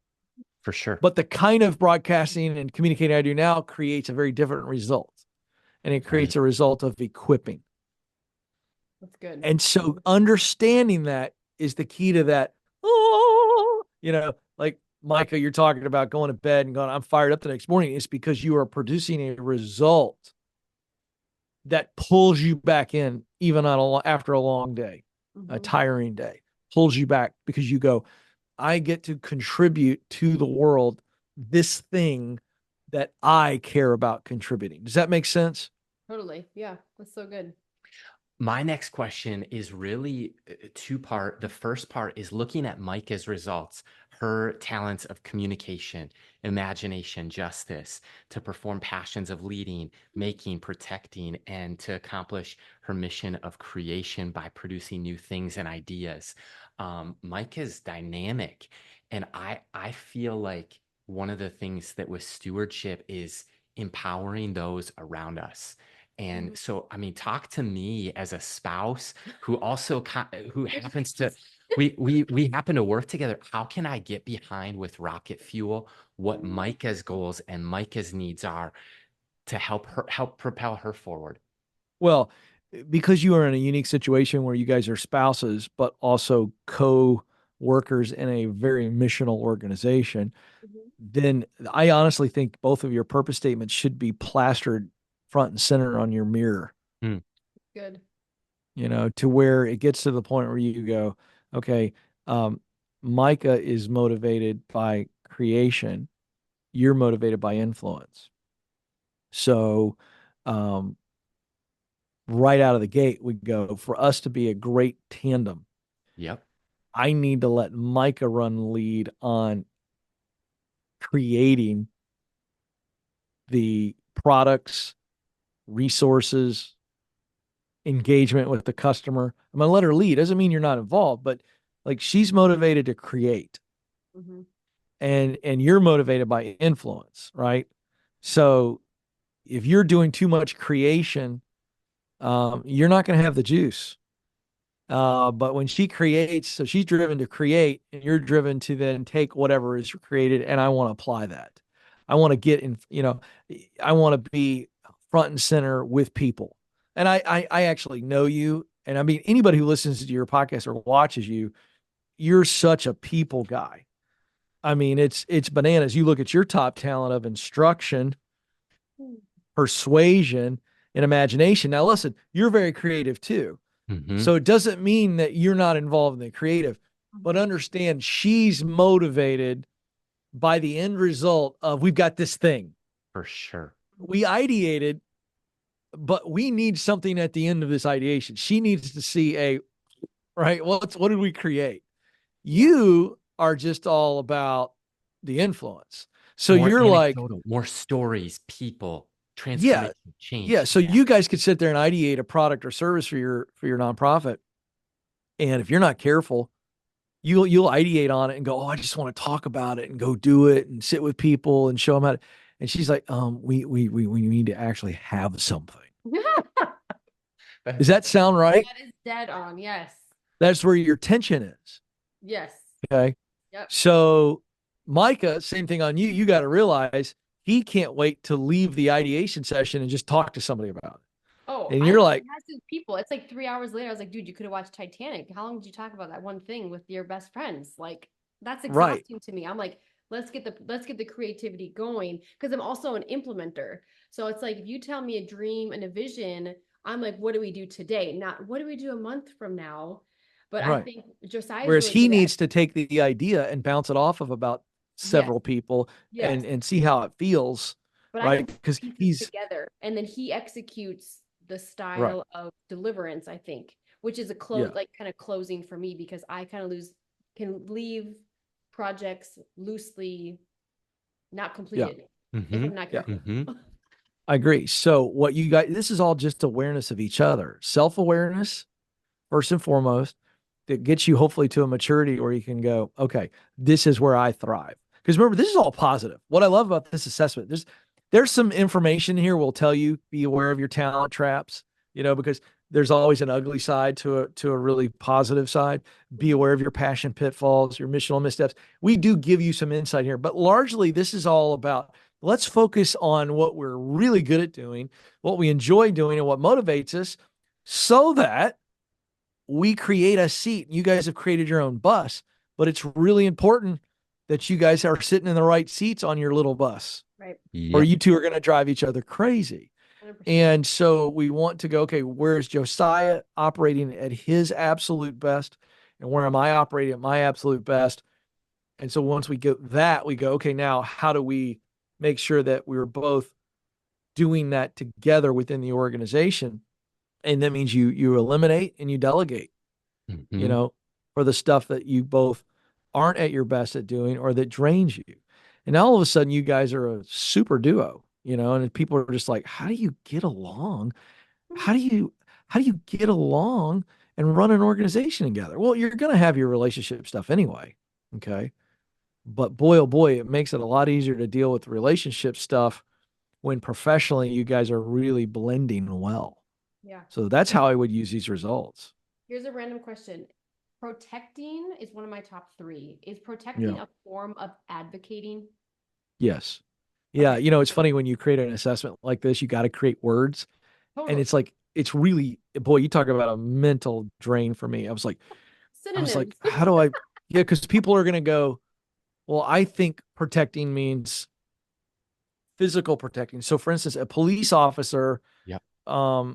B: For sure.
A: But the kind of broadcasting and communicating I do now creates a very different result. And it creates
B: Right.
A: a result of equipping.
C: That's good.
A: And so understanding that is the key to that. Oh, like Micah, you're talking about going to bed and going, I'm fired up the next morning. It's because you are producing a result that pulls you back in, even after a long day, a
C: Mhm.
A: tiring day, pulls you back because you go, I get to contribute to the world this thing that I care about contributing. Does that make sense?
C: Totally. Yeah, that's so good.
B: My next question is really 2-part. The first part is looking at Micah's results, her talents of communication, imagination, justice, to perform passions of leading, making, protecting, and to accomplish her mission of creation by producing new things and ideas. Micah's dynamic, and I feel like one of the things that with stewardship is empowering those around us. And
C: Mhm.
B: so, I mean, talk to me as a spouse who also who happens to we happen to work together. How can I get behind with rocket fuel what Micah's goals and Micah's needs are to help propel her forward?
A: Well, because you are in a unique situation where you guys are spouses, but also co-workers in a very missional organization,
C: Mhm.
A: then I honestly think both of your purpose statements should be plastered front and center on your mirror,
B: Mm,
C: Good.
A: to where it gets to the point where you go, okay, um, Micah is motivated by creation. You're motivated by influence. So, um, right out of the gate, we go for us to be a great tandem.
B: yep,
A: I need to let Micah run lead on creating the products, resources, engagement with the customer. I'm going to let her lead. Doesn't mean you're not involved, but like she's motivated to create,
C: Mm-hmm.
A: and you're motivated by influence, right? So if you're doing too much creation, you're not going to have the juice. But when she creates, so she's driven to create, and you're driven to then take whatever is created, and I want to apply that. I want to get in, I want to be front and center with people. And I actually know you. And I mean, anybody who listens to your podcast or watches you, you're such a people guy. I mean, it's bananas. You look at your top talent of instruction, persuasion, and imagination. Now, listen, you're very creative too.
B: Mm-hmm.
A: So it doesn't mean that you're not involved in the creative, but understand she's motivated by the end result of we've got this thing.
B: For sure.
A: We ideated, but we need something at the end of this ideation. She needs to see right. What did we create? You are just all about the influence. So
B: More
A: you're like,
B: anecdotal, more stories, people,
A: yeah,
B: transformation,
A: yeah.
B: change.
A: So you guys could sit there and ideate a product or service for your nonprofit. And if you're not careful, you'll ideate on it and go, oh, I just want to talk about it and go do it and sit with people and show them how to. And she's like, we need to actually have something. Does that sound right?
C: That is dead on. Yes.
A: That's where your tension is.
C: Yes.
A: Okay.
C: Yep.
A: So Micah, same thing on you. You got to realize he can't wait to leave the ideation session and just talk to somebody about it.
C: Oh,
A: And
C: I
A: you're
C: know
A: like,
C: he has his people. It's like 3 hours later. I was like, dude, you could have watched Titanic. How long did you talk about that one thing with your best friends? Like, that's
A: right,
C: exhausting to me. I'm like, let's get the creativity going because I'm also an implementer. So it's like if you tell me a dream and a vision, I'm like, what do we do today? Not what do we do a month from now? But I
A: right.
C: think Josiah's
A: Whereas
C: really
A: he
C: good at
A: needs to take the idea and bounce it off of about
C: yes,
A: several people
C: yes.
A: and see how it feels,
C: But I
A: right?
C: can put
A: Because
C: pieces
A: he's
C: together and then he executes the
A: right.
C: style of deliverance, I think, which is a
A: Yeah.
C: like kind of closing for me because I kind of can leave projects loosely not
A: Yeah.
C: completed if
B: Mm-hmm.
C: I'm not
A: Yeah.
C: careful.
B: Mm-hmm.
A: I agree. So what you guys, this is all just awareness of each other, self-awareness first and foremost, that gets you hopefully to a maturity where you can go, okay, this is where I thrive. Because remember, this is all positive. What I love about this assessment, there's some information here will tell you be aware of your talent traps, because there's always an ugly side to a really positive side. Be aware of your passion pitfalls, your missional missteps. We do give you some insight here, but largely this is all about let's focus on what we're really good at doing, what we enjoy doing, and what motivates us so that we create a seat. You guys have created your own bus, but it's really important that you guys are sitting in the right seats on your little bus,
C: Right.
A: or
B: Yep.
A: you two are going to drive each other crazy.
C: 100%.
A: And so we want to go, okay, where's Josiah operating at his absolute best? And where am I operating at my absolute best? And so once we get that, we go, okay, now how do we make sure that we're both doing that together within the organization? And that means you eliminate and you delegate, you
B: Mm-hmm.
A: know, for the stuff that you both aren't at your best at doing or that drains you. And now all of a sudden you guys are a super duo, and people are just like, how do you get along? How do you get along and run an organization together? Well, you're going to have your relationship stuff anyway. Okay. But boy, oh boy, it makes it a lot easier to deal with relationship stuff when professionally you guys are really blending well.
C: Yeah.
A: So that's how I would use these results.
C: Here's a random question. Protecting is one of my top three. Is protecting
A: Yeah.
C: a form of advocating?
A: Yes. Yeah.
C: Okay.
A: It's funny when you create an assessment like this, you got to create words. And
C: Totally.
A: it's like, it's really, boy, you talk about a mental drain for me. I was like,
C: Synonyms.
A: how do I, yeah, because people are going to go, well, I think protecting means physical protecting. So for instance, a police officer,
B: Yep.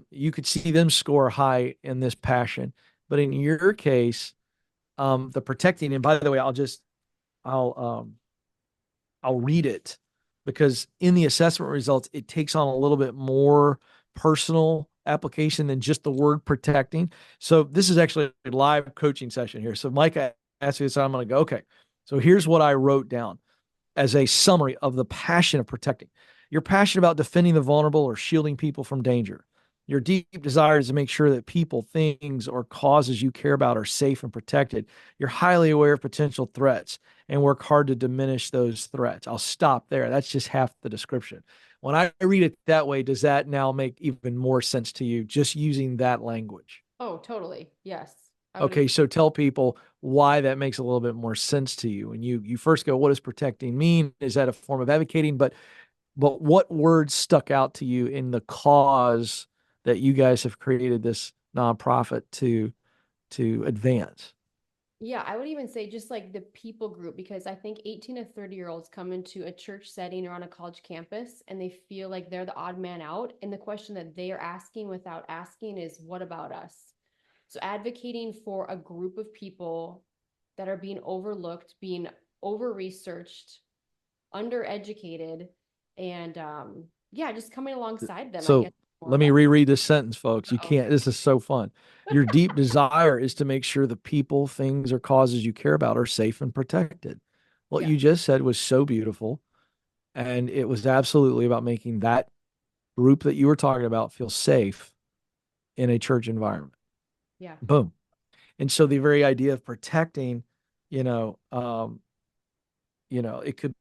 A: you could see them score high in this passion. But in your case, the protecting, and by the way, I'll I'll read it because in the assessment results, it takes on a little bit more personal application than just the word protecting. So this is actually a live coaching session here. So Mike asked me this, I'm going to go, okay, so here's what I wrote down as a summary of the passion of protecting. You're passionate about defending the vulnerable or shielding people from danger. Your deep desire is to make sure that people, things, or causes you care about are safe and protected. You're highly aware of potential threats and work hard to diminish those threats. I'll stop there. That's just half the description. When I read it that way, does that now make even more sense to you just using that language?
C: Oh, totally. Yes. I would
A: Okay,
C: agree.
A: so tell people why that makes a little bit more sense to you. And you first go, what does protecting mean? Is that a form of advocating? But what words stuck out to you in the cause that you guys have created this nonprofit to advance?
C: Yeah, I would even say just like the people group, because I think 18 to 30-year-olds come into a church setting or on a college campus and they feel like they're the odd man out. And the question that they are asking without asking is, what about us? So advocating for a group of people that are being overlooked, being over researched, undereducated, and yeah, just coming alongside them, I guess
A: So
C: more or
A: let me
C: less.
A: reread this sentence, folks. You
C: Uh-oh.
A: can't, this is so fun. Your deep desire is to make sure the people, things, or causes you care about are safe and protected. What
C: Yes.
A: you just said was so beautiful. And it was absolutely about making that group that you were talking about feel safe in a church environment.
C: Yeah.
A: Boom. And so the very idea of protecting, you know, um, it could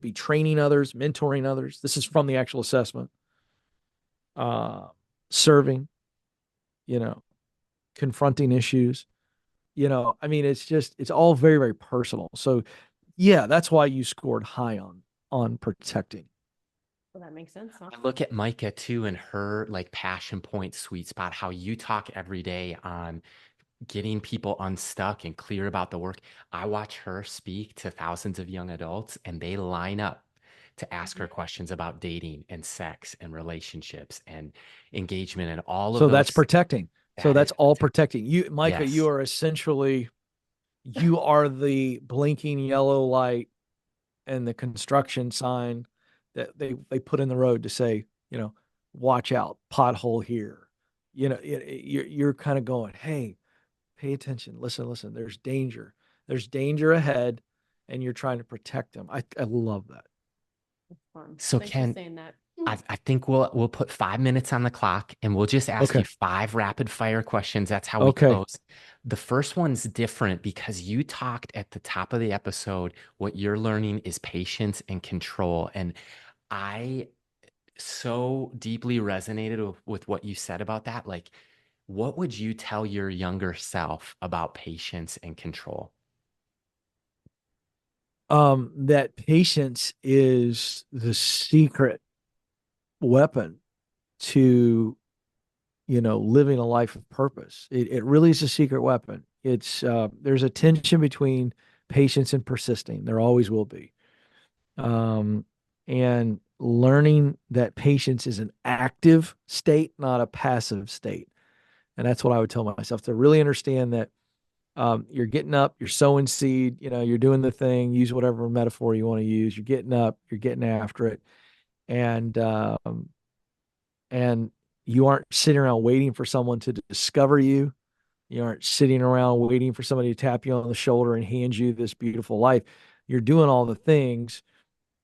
A: be training others, mentoring others. This is from the actual assessment. Uh, Serving, you know, confronting issues. I mean, it's all very, very personal. So yeah, that's why you scored high on protecting.
C: Well, that makes sense, huh?
B: I look at Micah too and her like passion point sweet spot, how you talk every day on getting people unstuck and clear about the work. I watch her speak to thousands of young adults and they line up to ask her
C: Mhm.
B: questions about dating and sex and relationships and engagement and all of
A: So that's
B: those.
A: protecting. So
B: That
A: that's
B: is
A: all
B: protect.
A: protecting. Micah,
B: Yes.
A: you are the blinking yellow light and the construction sign that they put in the road to say, watch out, pothole here. You're kind of going, hey, pay attention, listen, there's danger ahead, and you're trying to protect them. I love that.
C: That's fun.
B: So
C: Thanks for
B: Ken,
C: saying that.
B: I think we'll put 5 minutes on the clock and we'll just ask you
A: Okay,
B: five rapid fire questions. That's how we
A: okay.
B: close. The first one's different because you talked at the top of the episode, what you're learning is patience and control. And I so deeply resonated with what you said about that. Like, what would you tell your younger self about patience and control?
A: That patience is the secret weapon to living a life of purpose. It really is a secret weapon. There's a tension between patience and persisting. There always will be. Um, and learning that patience is an active state, not a passive state. And that's what I would tell myself, to really understand that you're getting up, you're sowing seed, you're doing the thing, use whatever metaphor you want to use. You're getting up, you're getting after it. And and you aren't sitting around waiting for someone to discover you. You aren't sitting around waiting for somebody to tap you on the shoulder and hand you this beautiful life. You're doing all the things.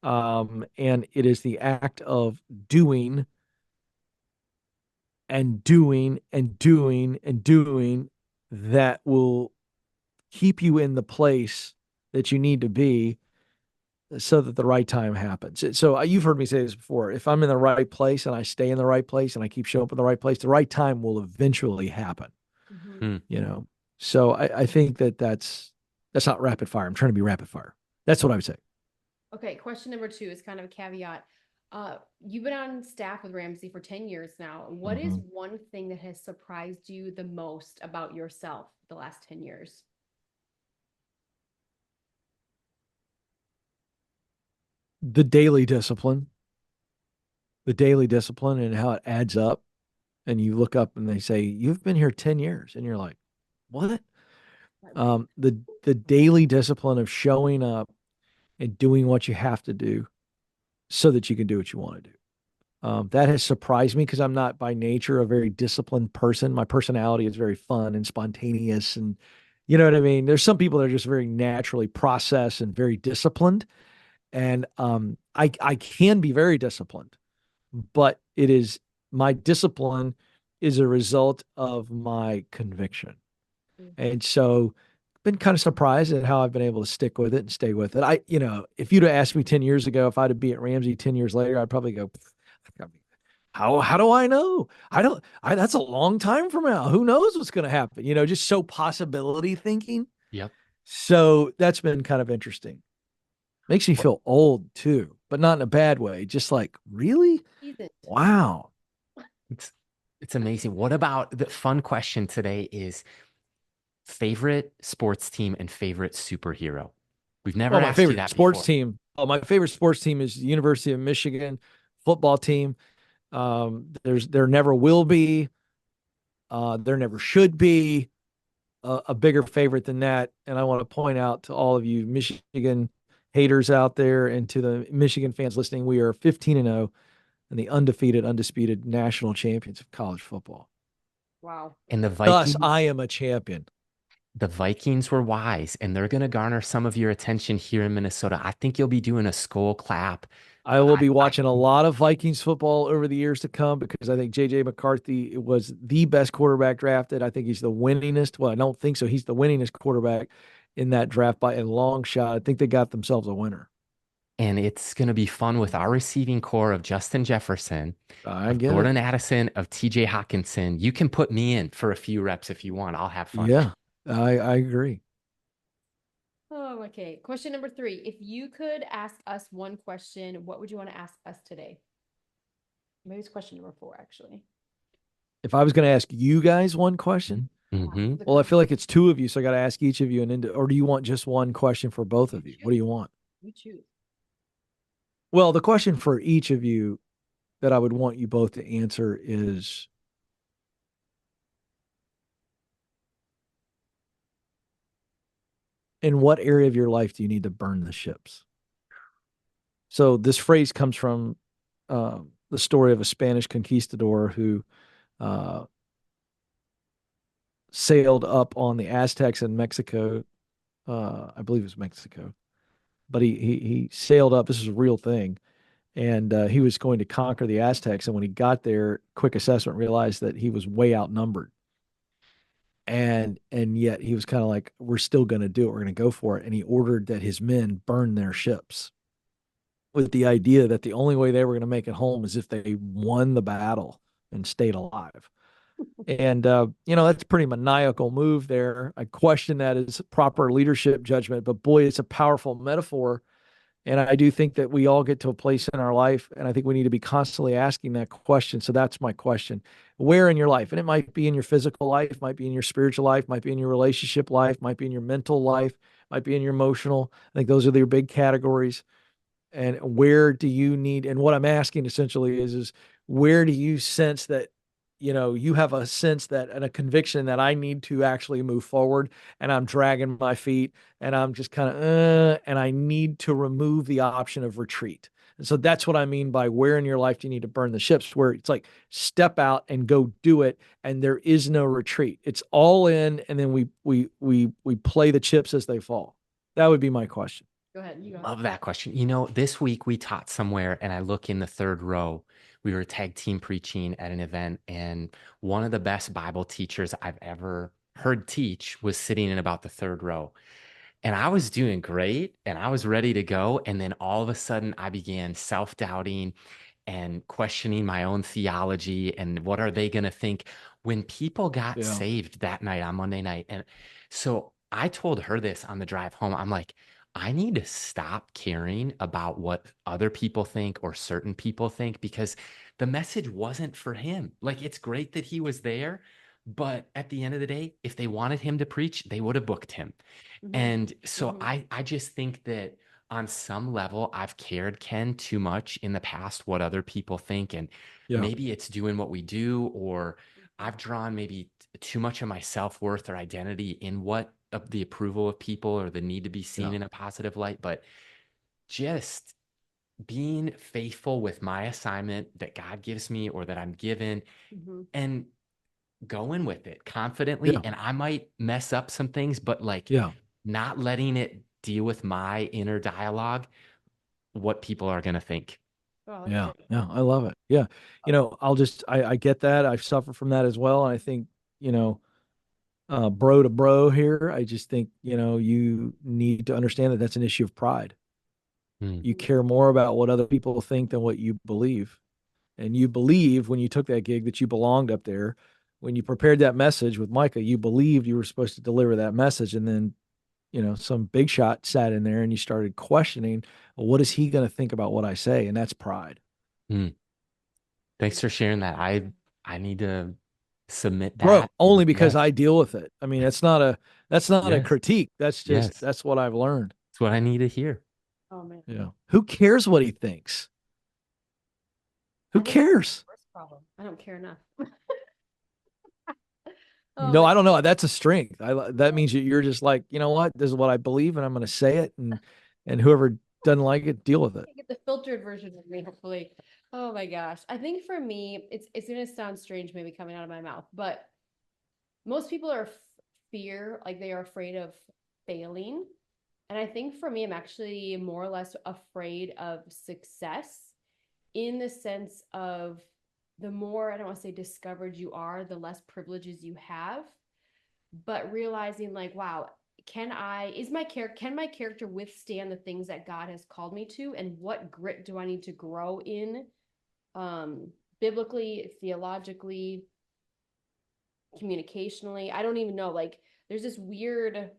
A: And it is the act of doing and doing and doing and doing that will keep you in the place that you need to be so that the right time happens. So you've heard me say this before. If I'm in the right place and I stay in the right place and I keep showing up in the right place, the right time will eventually happen.
C: Mhm.
B: Hmm.
A: you know. So I think that's not rapid fire. I'm trying to be rapid fire. That's what I would say.
C: Okay, question number two is kind of a caveat. You've been on staff with Ramsey for 10 years now. What is
A: Mhm.
C: one thing that has surprised you the most about yourself the last 10 years?
A: The daily discipline, the daily discipline, and how it adds up. And you look up and they say you've been here 10 years, and you're like, what? The daily discipline of showing up and doing what you have to do so that you can do what you want to do. That has surprised me because I'm not by nature a very disciplined person. My personality is very fun and spontaneous, and you know what I mean. There's some people that are just very naturally processed and very disciplined, and I can be very disciplined, but it is my discipline is a result of my conviction.
C: Mm.
A: And so been kind of surprised at how I've been able to stick with it and stay with it. If you'd have asked me 10 years ago if I'd be at Ramsey 10 years later, I'd probably go, how do I know? That's a long time from now. Who knows what's going to happen? Just so possibility thinking.
B: Yep.
A: So that's been kind of interesting. Makes me feel old too, but not in a bad way. Just like, really?
C: Seasoned.
A: Wow.
B: It's it's amazing. What about the fun question today is favorite sports team and favorite superhero? We've never
A: Well, my
B: asked you
A: favorite
B: that
A: sports
B: before.
A: team. Oh, my favorite sports team is the University of Michigan football team. There never will be. There never should be a bigger favorite than that. And I want to point out to all of you Michigan haters out there and to the Michigan fans listening, we are 15-0 and the undefeated, undisputed national champions of college football.
C: Wow.
B: And
A: Thus, I am a champion.
B: The Vikings were wise, and they're going to garner some of your attention here in Minnesota. I think you'll be doing a skull clap.
A: I will be watching a lot of Vikings football over the years to come because I think J.J. McCarthy was the best quarterback drafted. I think he's the winningest. Well, I don't think so. He's the winningest quarterback in that draft by a long shot. I think they got themselves a winner.
B: And it's going to be fun with our receiving core of Justin Jefferson,
A: I
B: of
A: get it.
B: Jordan Addison, of TJ Hawkinson. You can put me in for a few reps if you want. I'll have fun.
A: Yeah, I agree.
C: Oh, okay. Question number 3. If you could ask us one question, what would you want to ask us today? Maybe it's question number 4, actually.
A: If I was going to ask you guys one question,
B: Mm-hmm.
A: well, I feel like it's 2 of you, so I got to ask each of you, or do you want just one question for both of you? What do you want?
C: You choose.
A: Well, the question for each of you that I would want you both to answer is in what area of your life do you need to burn the ships? So this phrase comes from the story of a Spanish conquistador who uh, sailed up on the Aztecs in Mexico. I believe it was Mexico, but he sailed up. This is a real thing, and he was going to conquer the Aztecs. And when he got there, quick assessment realized that he was way outnumbered, and yet he was kind of like, "We're still going to do it. We're going to go for it." And he ordered that his men burn their ships with the idea that the only way they were going to make it home is if they won the battle and stayed alive. And that's a pretty maniacal move there. I question that as proper leadership judgment, but boy, it's a powerful metaphor. And I do think that we all get to a place in our life, and I think we need to be constantly asking that question. So that's my question. Where in your life? And it might be in your physical life, might be in your spiritual life, might be in your relationship life, might be in your mental life, might be in your emotional. I think those are your big categories. And where do you need, and what I'm asking essentially is where do you sense that you have a sense that and a conviction that I need to actually move forward, and I'm dragging my feet and I'm just kind of and I need to remove the option of retreat. And so that's what I mean by where in your life do you need to burn the ships, where it's like step out and go do it, and there is no retreat. It's all in, and then we play the chips as they fall. That would be my question.
C: Go ahead. You go.
B: Love that question. This week we taught somewhere, and I look in the third row. We were tag team preaching at an event, and one of the best Bible teachers I've ever heard teach was sitting in about the third row. And I was doing great and I was ready to go. And then all of a sudden, I began self doubting and questioning my own theology and what are they going to think when people got
A: Yeah.
B: saved that night on Monday night. And so I told her this on the drive home. I'm like, I need to stop caring about what other people think or certain people think because the message wasn't for him. Like, it's great that he was there, but at the end of the day, if they wanted him to preach, they would have booked him.
C: Mhm.
B: And so
C: Mhm.
B: I just think that on some level, I've cared, Ken, too much in the past what other people think. And
A: Yeah.
B: maybe it's doing what we do, or I've drawn maybe too much of my self-worth or identity in what of the approval of people or the need to be seen
A: Yeah.
B: in a positive light. But just being faithful with my assignment that God gives me or that I'm given
C: Mhm.
B: and going with it confidently.
A: Yeah.
B: And I might mess up some things, but like
A: Yeah.
B: not letting it deal with my inner dialogue, what people are going to think.
C: Oh, that's
A: Yeah.
C: good.
A: Yeah. I love it. Yeah. I get that. I've suffered from that as well. And I think, bro to bro here, I just think, you need to understand that that's an issue of pride.
B: Mm,
A: You care more about what other people think than what you believe. And you believe when you took that gig that you belonged up there. When you prepared that message with Micah, you believed you were supposed to deliver that message. And then, some big shot sat in there and you started questioning, well, what is he going to think about what I say? And that's pride.
B: mm. Thanks for sharing that. I need to submit
A: Bro,
B: that. And
A: only because
B: yes,
A: I deal with it. I mean, that's not a
B: yes,
A: critique.
B: yes.
A: That's what I've learned.
B: It's what I need to hear.
C: Oh man.
A: Yeah. Who cares what he thinks? Who
C: I think that's
A: cares?
C: the first problem. I don't care enough. Oh
A: No,
C: man.
A: I don't know. That's a strength. That means you're just like, you know what? This is what I believe, and I'm going to say it, and whoever doesn't like it, deal with it.
C: Get the filtered version of me, hopefully. Oh my gosh. I think for me, it's gonna sound strange maybe coming out of my mouth, but most people are fear, like they are afraid of failing. And I think for me, I'm actually more or less afraid of success in the sense of the more, I don't want to say discovered you are, the less privileges you have, but realizing like, wow, can my character withstand the things that God has called me to? And what grit do I need to grow in, um, biblically, theologically, communicationally? I don't even know. Like, there's this weird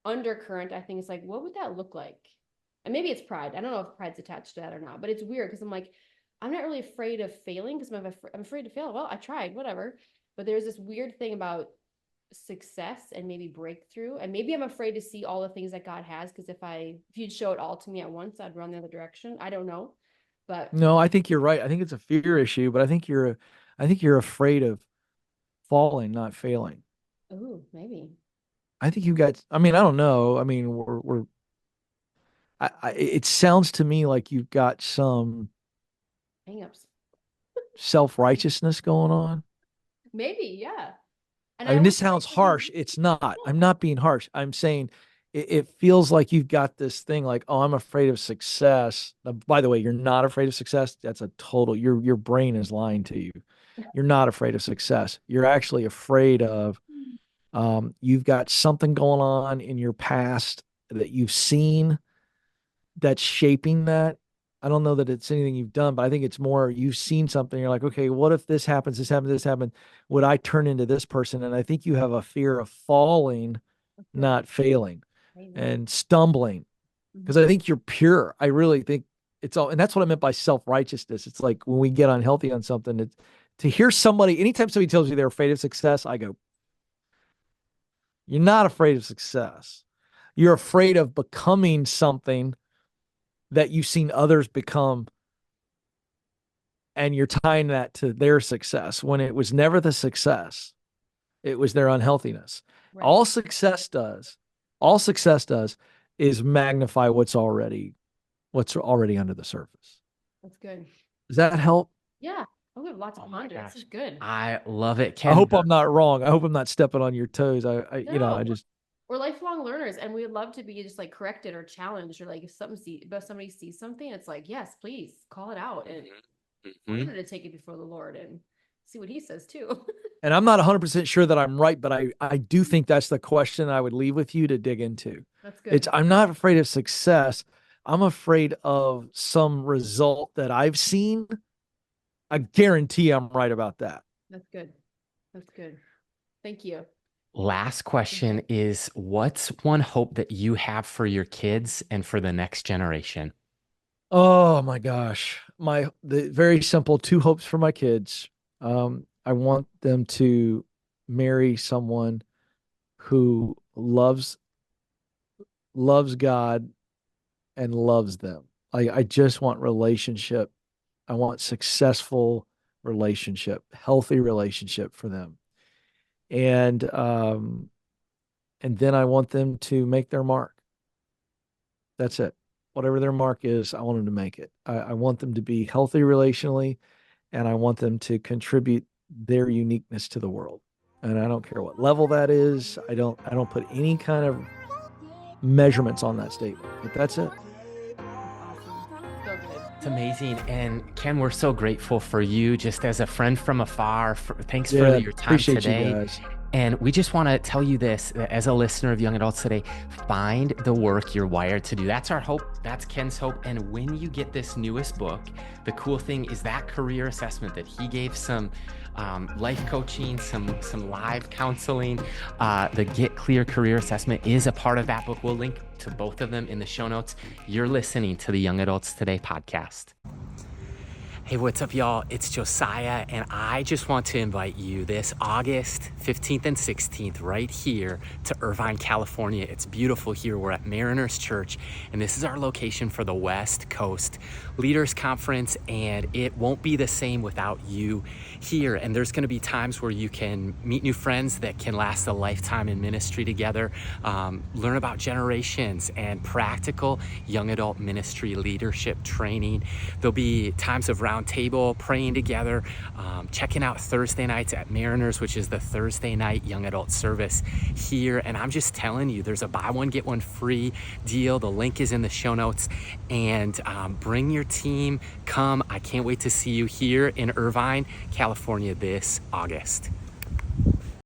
C: undercurrent. I think it's like, what would that look like? And maybe it's pride. I don't know if pride's attached to that or not, but it's weird because I'm like, I'm not really afraid of failing because I'm afraid to fail. Well, I tried, whatever. But there's this weird thing about success and maybe breakthrough. And maybe I'm afraid to see all the things that God has because if you'd show it all to me at once, I'd run the other direction. I don't know. But
A: No, I think you're right. I think it's a fear issue, but I think you're afraid of falling, not failing.
C: oh, maybe.
A: I think you got. I mean, I don't know. I mean, we're. It sounds to me like you've got some
C: Hangups.
A: self righteousness going on.
C: Maybe, yeah. And
A: I
C: I
A: mean,
C: would
A: this sounds
C: like to
A: harsh. It's not. I'm not being harsh. I'm saying it feels like you've got this thing like, oh, I'm afraid of success. By the way, you're not afraid of success. That's a total, your brain is lying to you. You're not afraid of success. You're actually afraid of, you've got something going on in your past that you've seen that's shaping that. I don't know that it's anything you've done, but I think it's more you've seen something. You're like, okay, what if this happens, this happens, this happened? Would I turn into this person? And I think you have a fear of falling,
C: that's good.
A: not failing,
C: Amazing.
A: and stumbling. Because I think you're pure. I really think it's all, and that's what I meant by self-righteousness. It's like when we get unhealthy on something, it's to hear somebody, anytime somebody tells me they're afraid of success, I go, you're not afraid of success. You're afraid of becoming something that you've seen others become, and you're tying that to their success when it was never the success. It was their unhealthiness.
C: Right.
A: All success does is magnify what's already under the surface.
C: That's good.
A: Does that help?
C: Yeah. Oh, we have lots
B: Oh
C: of
B: my
C: ponder. This
B: gosh.
C: is good.
B: I love it.
A: I
B: Ken,
A: hope I'm not wrong. I hope I'm not stepping on your toes. I
C: No,
A: just
C: we're lifelong learners and we would love to be just like corrected or challenged or like if somebody sees something, it's like, yes, please call it out. And we're
B: Mhm.
C: going to take it before the Lord and see what he says too.
A: and I'm not 100% sure that I'm right, but I do think that's the question I would leave with you to dig into.
C: That's
A: It's
C: good.
A: I'm not afraid of success. I'm afraid of some result that I've seen. I guarantee I'm right about that.
C: That's good. That's good. Thank you.
B: Last question is what's one hope that you have for your kids and for the next generation?
A: Oh my gosh. The very simple two hopes for my kids. I want them to marry someone who loves God and loves them. I just want relationship. I want successful relationship, healthy relationship for them. And then I want them to make their mark. That's it. Whatever their mark is, I want them to make it. I want them to be healthy relationally, and I want them to contribute their uniqueness to the world. And I don't care what level that is. I don't put any kind of measurements on that statement. But that's it.
C: That's awesome. So good.
B: That's amazing. And Ken, we're so grateful for you just as a friend from afar. Thanks for
A: Yeah,
B: your time
A: appreciate you
B: today.
A: guys.
B: And we just want to tell you this as a listener of Young Adults Today, find the work you're wired to do. That's our hope. That's Ken's hope. And when you get this newest book, the cool thing is that career assessment that he gave some life coaching, some live counseling. The Get Clear Career Assessment is a part of that book. We'll link to both of them in the show notes. You're listening to the Young Adults Today podcast. Hey, what's up, y'all? It's Josiah, and I just want to invite you this August 15th and 16th right here to Irvine, California. It's beautiful here. We're at Mariners Church, and this is our location for the West Coast Leaders Conference, and it won't be the same without you here. And there's going to be times where you can meet new friends that can last a lifetime in ministry together, learn about generations and practical young adult ministry leadership training. There'll be times of round table, praying together, checking out Thursday nights at Mariners, which is the Thursday night young adult service here. And I'm just telling you, there's a buy one, get one free deal. The link is in the show notes. And bring your team, come. I can't wait to see you here in Irvine, California this August.